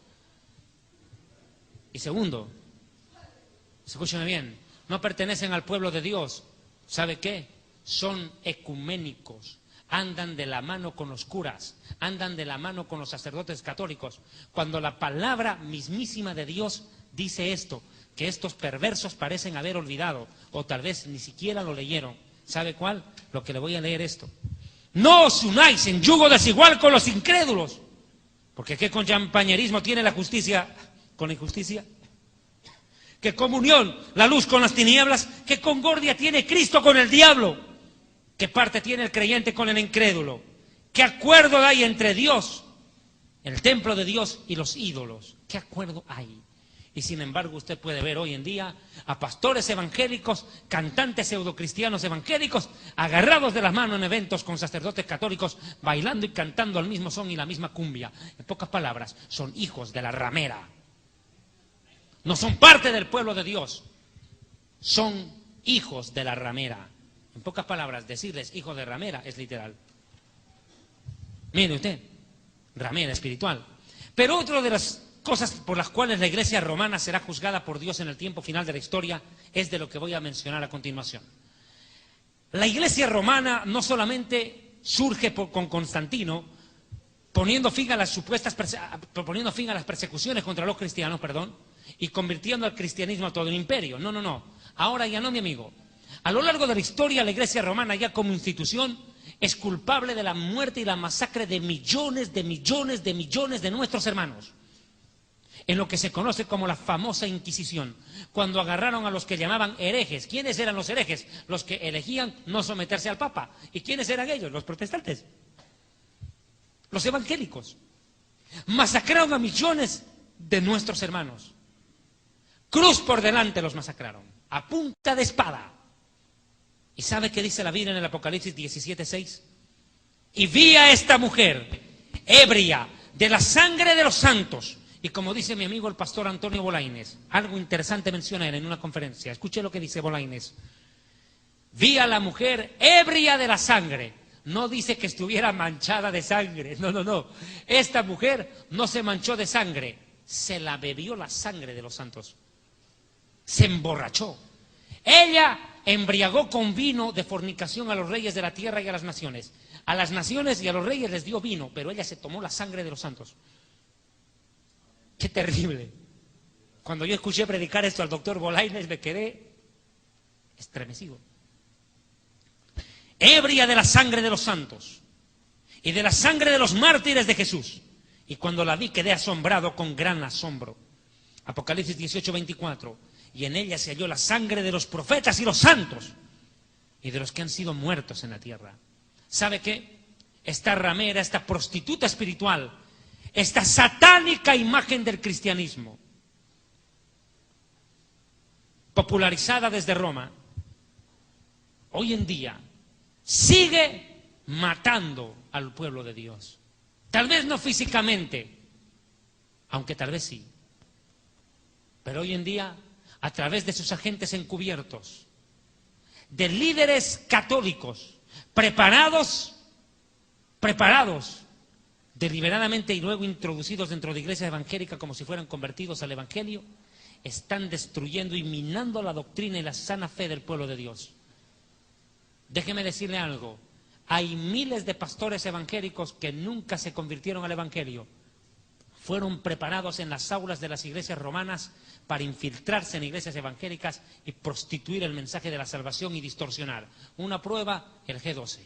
Y segundo, escúcheme bien, no pertenecen al pueblo de Dios. ¿Sabe qué? Son ecuménicos. Andan de la mano con los curas, andan de la mano con los sacerdotes católicos. Cuando la palabra mismísima de Dios dice esto, que estos perversos parecen haber olvidado, o tal vez ni siquiera lo leyeron. ¿Sabe cuál? Lo que le voy a leer esto. No os unáis en yugo desigual con los incrédulos. Porque ¿qué compañerismo tiene la justicia con la injusticia? ¿Qué comunión la luz con las tinieblas? ¿Qué concordia tiene Cristo con el diablo? ¿Qué parte tiene el creyente con el incrédulo? ¿Qué acuerdo hay entre Dios, el templo de Dios, y los ídolos? ¿Qué acuerdo hay? Y sin embargo usted puede ver hoy en día a pastores evangélicos, cantantes pseudocristianos evangélicos, agarrados de las manos en eventos con sacerdotes católicos, bailando y cantando al mismo son y la misma cumbia. En pocas palabras, son hijos de la ramera. No son parte del pueblo de Dios, son hijos de la ramera. En pocas palabras, decirles hijos de ramera es literal. Mire usted, ramera espiritual. Pero otra de las cosas por las cuales la iglesia romana será juzgada por Dios en el tiempo final de la historia es de lo que voy a mencionar a continuación. La iglesia romana no solamente surge con Constantino, poniendo fin a las persecuciones contra los cristianos, y convirtiendo al cristianismo a todo el imperio. No. Ahora ya no, mi amigo. A lo largo de la historia, la iglesia romana ya como institución es culpable de la muerte y la masacre de millones de nuestros hermanos. En lo que se conoce como la famosa Inquisición, cuando agarraron a los que llamaban herejes. ¿Quiénes eran los herejes? Los que elegían no someterse al Papa. ¿Y quiénes eran ellos? Los protestantes, los evangélicos. Masacraron a millones de nuestros hermanos. Cruz por delante los masacraron, a punta de espada. ¿Y sabe qué dice la Biblia en el Apocalipsis 17:6? Y vi a esta mujer, ebria de la sangre de los santos. Y como dice mi amigo el pastor Antonio Bolaines, algo interesante menciona él en una conferencia. Escuche lo que dice Bolaines. Vi a la mujer ebria de la sangre. No dice que estuviera manchada de sangre. No. Esta mujer no se manchó de sangre. Se la bebió la sangre de los santos. Se emborrachó. Ella embriagó con vino de fornicación a los reyes de la tierra y a las naciones. A las naciones y a los reyes les dio vino, pero ella se tomó la sangre de los santos. ¡Qué terrible! Cuando yo escuché predicar esto al doctor Bolaines me quedé estremecido. Ebria de la sangre de los santos y de la sangre de los mártires de Jesús. Y cuando la vi quedé asombrado con gran asombro. Apocalipsis 18:24. Y en ella se halló la sangre de los profetas y los santos y de los que han sido muertos en la tierra. ¿Sabe qué? Esta ramera, esta prostituta espiritual, esta satánica imagen del cristianismo, popularizada desde Roma, hoy en día sigue matando al pueblo de Dios. Tal vez no físicamente, aunque tal vez sí. Pero hoy en día, a través de sus agentes encubiertos, de líderes católicos, preparados deliberadamente y luego introducidos dentro de la iglesia evangélica como si fueran convertidos al evangelio, están destruyendo y minando la doctrina y la sana fe del pueblo de Dios. Déjeme decirle algo, hay miles de pastores evangélicos que nunca se convirtieron al evangelio. Fueron preparados en las aulas de las iglesias romanas para infiltrarse en iglesias evangélicas y prostituir el mensaje de la salvación y distorsionar. Una prueba, el G12.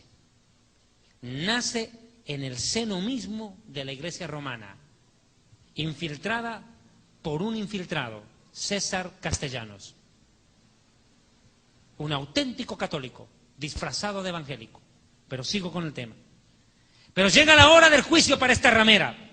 Nace en el seno mismo de la iglesia romana, infiltrada por un infiltrado, César Castellanos. Un auténtico católico, disfrazado de evangélico. Pero sigo con el tema. Pero llega la hora del juicio para esta ramera.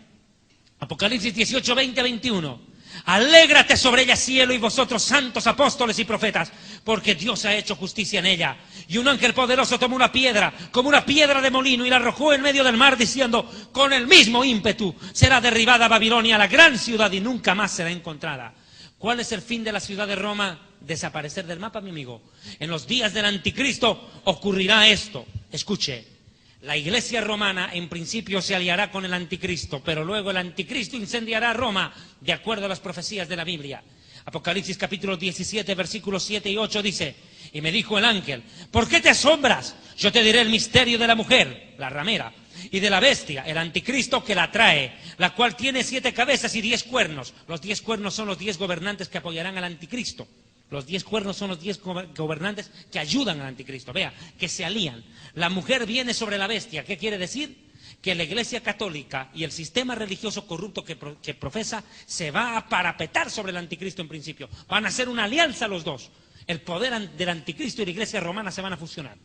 Apocalipsis 18, 20 a 21. Alégrate sobre ella, cielo, y vosotros, santos apóstoles y profetas, porque Dios ha hecho justicia en ella. Y un ángel poderoso tomó una piedra, como una piedra de molino, y la arrojó en medio del mar, diciendo, con el mismo ímpetu será derribada Babilonia, la gran ciudad, y nunca más será encontrada. ¿Cuál es el fin de la ciudad de Roma? Desaparecer del mapa, mi amigo. En los días del anticristo ocurrirá esto. Escuche. La iglesia romana en principio se aliará con el anticristo, pero luego el anticristo incendiará Roma, de acuerdo a las profecías de la Biblia. Apocalipsis capítulo 17, versículos 7 y 8 dice, y me dijo el ángel, ¿por qué te asombras? Yo te diré el misterio de la mujer, la ramera, y de la bestia, el anticristo que la trae, la cual tiene 7 cabezas y 10 cuernos. Los 10 cuernos son los 10 gobernantes que apoyarán al anticristo. Los 10 cuernos son los 10 gobernantes que ayudan al anticristo. Vea, que se alían. La mujer viene sobre la bestia. ¿Qué quiere decir? Que la iglesia católica y el sistema religioso corrupto que profesa se va a parapetar sobre el anticristo en principio. Van a hacer una alianza los dos. El poder del anticristo y la iglesia romana se van a fusionar.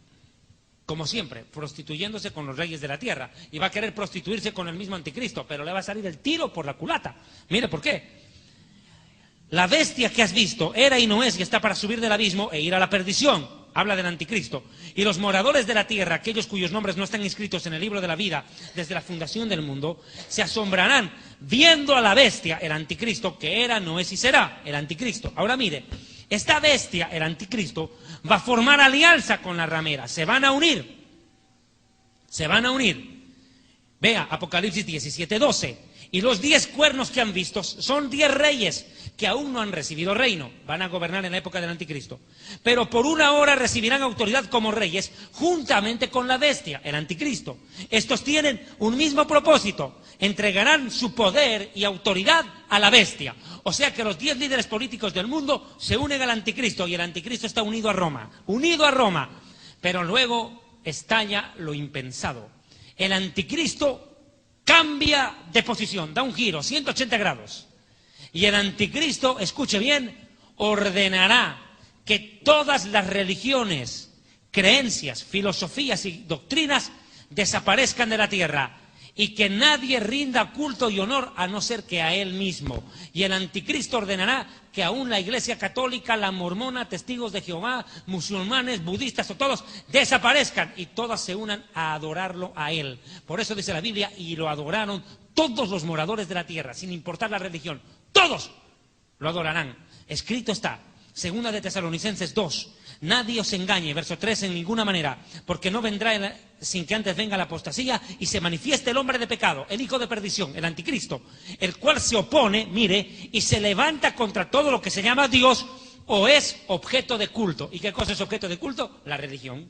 Como siempre, prostituyéndose con los reyes de la tierra. Y va a querer prostituirse con el mismo anticristo, pero le va a salir el tiro por la culata. Mire por qué. La bestia que has visto era y no es, y está para subir del abismo e ir a la perdición. Habla del anticristo. Y los moradores de la tierra, aquellos cuyos nombres no están inscritos en el libro de la vida desde la fundación del mundo, se asombrarán viendo a la bestia, el anticristo, que era, no es y será, el anticristo. Ahora mire, esta bestia, el anticristo, va a formar alianza con la ramera, se van a unir. Se van a unir. Vea, Apocalipsis 17:12. Y los 10 cuernos que han visto son 10 reyes que aún no han recibido reino. Van a gobernar en la época del anticristo. Pero por una hora recibirán autoridad como reyes juntamente con la bestia, el anticristo. Estos tienen un mismo propósito. Entregarán su poder y autoridad a la bestia. O sea que los 10 líderes políticos del mundo se unen al anticristo y el anticristo está unido a Roma. Unido a Roma. Pero luego estalla lo impensado. El anticristo cambia de posición, da un giro, 180 grados. Y el anticristo, escuche bien, ordenará que todas las religiones, creencias, filosofías y doctrinas desaparezcan de la tierra. Y que nadie rinda culto y honor a no ser que a él mismo. Y el anticristo ordenará que aún la iglesia católica, la mormona, testigos de Jehová, musulmanes, budistas o todos desaparezcan y todas se unan a adorarlo a él. Por eso dice la Biblia, y lo adoraron todos los moradores de la tierra, sin importar la religión. Todos lo adorarán. Escrito está, 2 de Tesalonicenses 2. Nadie os engañe, verso 3, en ninguna manera, porque no vendrá sin que antes venga la apostasía y se manifieste el hombre de pecado, el hijo de perdición, el anticristo, el cual se opone, mire, y se levanta contra todo lo que se llama Dios o es objeto de culto. ¿Y qué cosa es objeto de culto? La religión.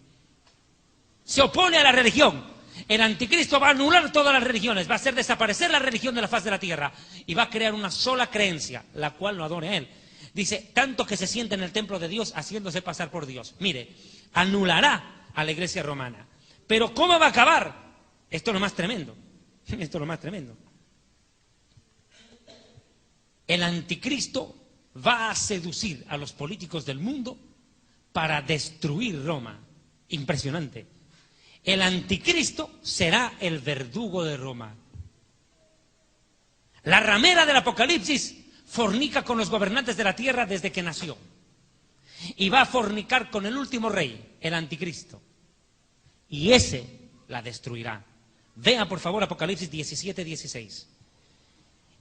Se opone a la religión. El anticristo va a anular todas las religiones, va a hacer desaparecer la religión de la faz de la tierra y va a crear una sola creencia, la cual lo adore a él. Dice, tanto que se siente en el templo de Dios haciéndose pasar por Dios. Mire, anulará a la iglesia romana. Pero ¿cómo va a acabar? Esto es lo más tremendo. Esto es lo más tremendo. El anticristo va a seducir a los políticos del mundo para destruir Roma. Impresionante. El anticristo será el verdugo de Roma. La ramera del Apocalipsis fornica con los gobernantes de la tierra desde que nació. Y va a fornicar con el último rey, el anticristo. Y ese la destruirá. Vea por favor Apocalipsis 17:16.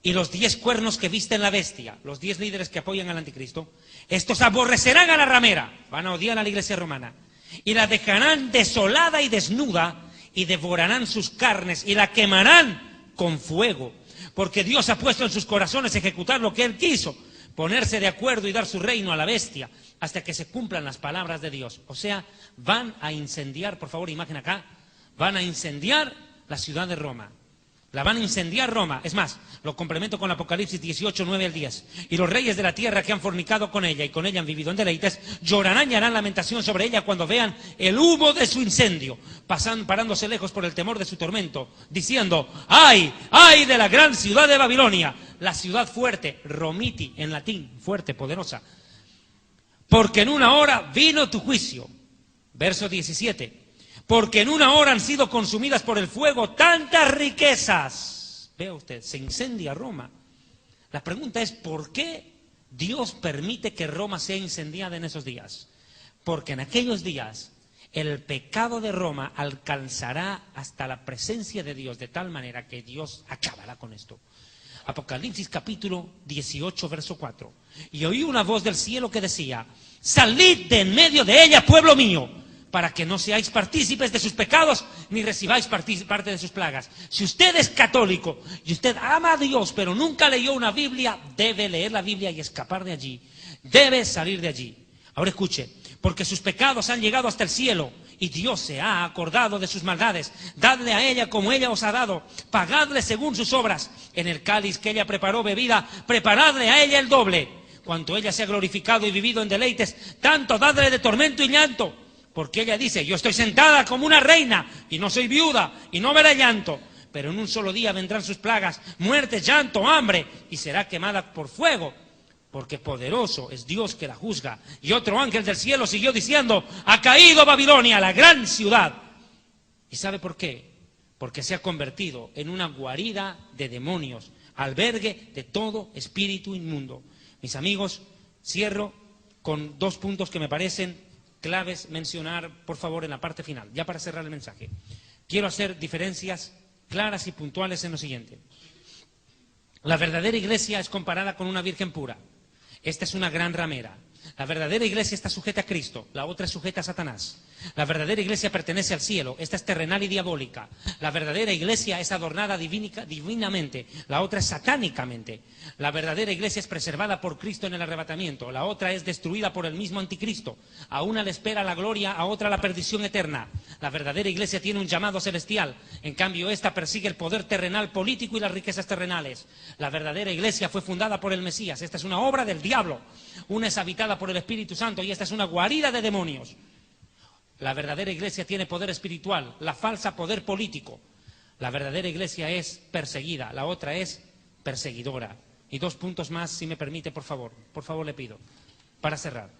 Y los 10 cuernos que visten la bestia, los 10 líderes que apoyan al anticristo, estos aborrecerán a la ramera, van a odiar a la iglesia romana, y la dejarán desolada y desnuda, y devorarán sus carnes, y la quemarán con fuego. Porque Dios ha puesto en sus corazones ejecutar lo que Él quiso, ponerse de acuerdo y dar su reino a la bestia, hasta que se cumplan las palabras de Dios. O sea, van a incendiar, por favor, imagen acá, van a incendiar la ciudad de Roma. La van a incendiar Roma. Es más, lo complemento con Apocalipsis 18:9-10. Y los reyes de la tierra que han fornicado con ella y con ella han vivido en deleites, llorarán y harán lamentación sobre ella cuando vean el humo de su incendio, parándose lejos por el temor de su tormento, diciendo, ¡ay, ay de la gran ciudad de Babilonia! La ciudad fuerte, Romiti en latín, fuerte, poderosa. Porque en una hora vino tu juicio. Verso 17. Porque en una hora han sido consumidas por el fuego tantas riquezas. Vea usted, se incendia Roma. La pregunta es, ¿por qué Dios permite que Roma sea incendiada en esos días? Porque en aquellos días el pecado de Roma alcanzará hasta la presencia de Dios de tal manera que Dios acabará con esto. Apocalipsis capítulo 18, verso 4. Y oí una voz del cielo que decía, salid de en medio de ella, pueblo mío, para que no seáis partícipes de sus pecados, ni recibáis parte de sus plagas. Si usted es católico y usted ama a Dios, pero nunca leyó una Biblia, debe leer la Biblia y escapar de allí. Debe salir de allí. Ahora escuche, porque sus pecados han llegado hasta el cielo, y Dios se ha acordado de sus maldades. Dadle a ella como ella os ha dado, pagadle según sus obras. En el cáliz que ella preparó bebida, preparadle a ella el doble. Cuanto ella se ha glorificado y vivido en deleites, tanto dadle de tormento y llanto. Porque ella dice, yo estoy sentada como una reina, y no soy viuda, y no verá llanto. Pero en un solo día vendrán sus plagas, muerte, llanto, hambre, y será quemada por fuego. Porque poderoso es Dios que la juzga. Y otro ángel del cielo siguió diciendo, ha caído Babilonia, la gran ciudad. ¿Y sabe por qué? Porque se ha convertido en una guarida de demonios, albergue de todo espíritu inmundo. Mis amigos, cierro con 2 puntos que me parecen claves mencionar, por favor, en la parte final, ya para cerrar el mensaje. Quiero hacer diferencias claras y puntuales en lo siguiente. La verdadera iglesia es comparada con una virgen pura. Esta es una gran ramera. La verdadera iglesia está sujeta a Cristo, la otra es sujeta a Satanás. La verdadera iglesia pertenece al cielo, esta es terrenal y diabólica. La verdadera iglesia es adornada divinamente, la otra es satánicamente. La verdadera iglesia es preservada por Cristo en el arrebatamiento, la otra es destruida por el mismo anticristo. A una le espera la gloria, a otra la perdición eterna. La verdadera iglesia tiene un llamado celestial, en cambio esta persigue el poder terrenal político y las riquezas terrenales. La verdadera iglesia fue fundada por el Mesías, esta es una obra del diablo. Una es habitada por el Espíritu Santo y esta es una guarida de demonios. La verdadera iglesia tiene poder espiritual, la falsa poder político. La verdadera iglesia es perseguida, la otra es perseguidora. Y 2 puntos más, si me permite, por favor le pido, para cerrar.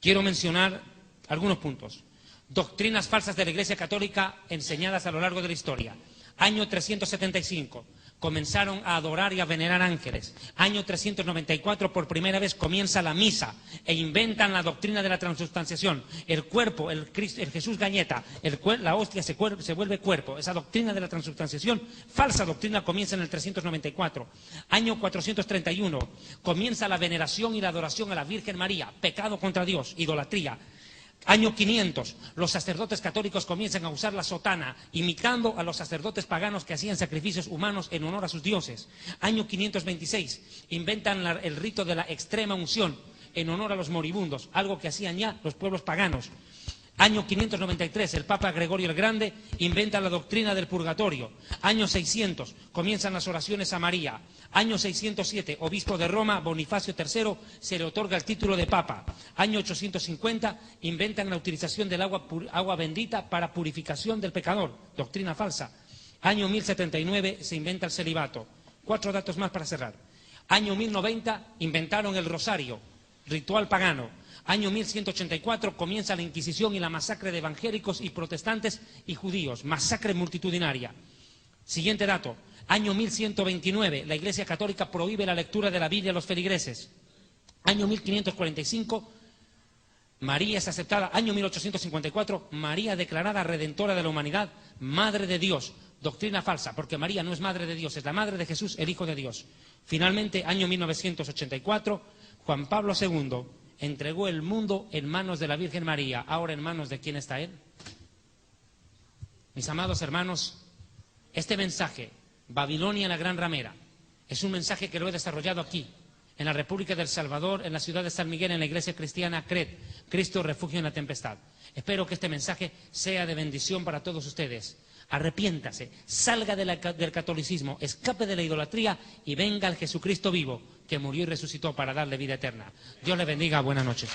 Quiero mencionar algunos puntos. Doctrinas falsas de la Iglesia Católica enseñadas a lo largo de la historia. Año 375. Comenzaron a adorar y a venerar ángeles. Año 394, por primera vez comienza la misa e inventan la doctrina de la transubstanciación. El cuerpo, el Jesús Gañeta, la hostia se vuelve cuerpo. Esa doctrina de la transubstanciación, falsa doctrina, comienza en el 394. Año 431, comienza la veneración y la adoración a la Virgen María. Pecado contra Dios, idolatría. Año 500, los sacerdotes católicos comienzan a usar la sotana, imitando a los sacerdotes paganos que hacían sacrificios humanos en honor a sus dioses. Año 526, inventan el rito de la extrema unción en honor a los moribundos, algo que hacían ya los pueblos paganos. Año 593, el Papa Gregorio el Grande inventa la doctrina del purgatorio. Año 600, comienzan las oraciones a María. Año 607, obispo de Roma, Bonifacio III, se le otorga el título de Papa. Año 850, inventan la utilización del agua bendita para purificación del pecador, doctrina falsa. Año 1079, se inventa el celibato. 4 datos más para cerrar. Año 1090, inventaron el rosario, ritual pagano. Año 1184 comienza la Inquisición y la masacre de evangélicos y protestantes y judíos, masacre multitudinaria. Siguiente dato, año 1129, la Iglesia Católica prohíbe la lectura de la Biblia a los feligreses. Año 1545, María es aceptada. Año 1854, María declarada redentora de la humanidad, Madre de Dios. Doctrina falsa, porque María no es Madre de Dios, es la Madre de Jesús, el Hijo de Dios. Finalmente, año 1984, Juan Pablo II entregó el mundo en manos de la Virgen María. Ahora, ¿en manos de quién está él? Mis amados hermanos, este mensaje, Babilonia la gran ramera, es un mensaje que lo he desarrollado aquí, en la República del Salvador, en la ciudad de San Miguel, en la iglesia cristiana CRED, Cristo refugio en la tempestad. Espero que este mensaje sea de bendición para todos ustedes. Arrepiéntase, salga del catolicismo, escape de la idolatría y venga al Jesucristo vivo, que murió y resucitó para darle vida eterna. Dios le bendiga, buenas noches.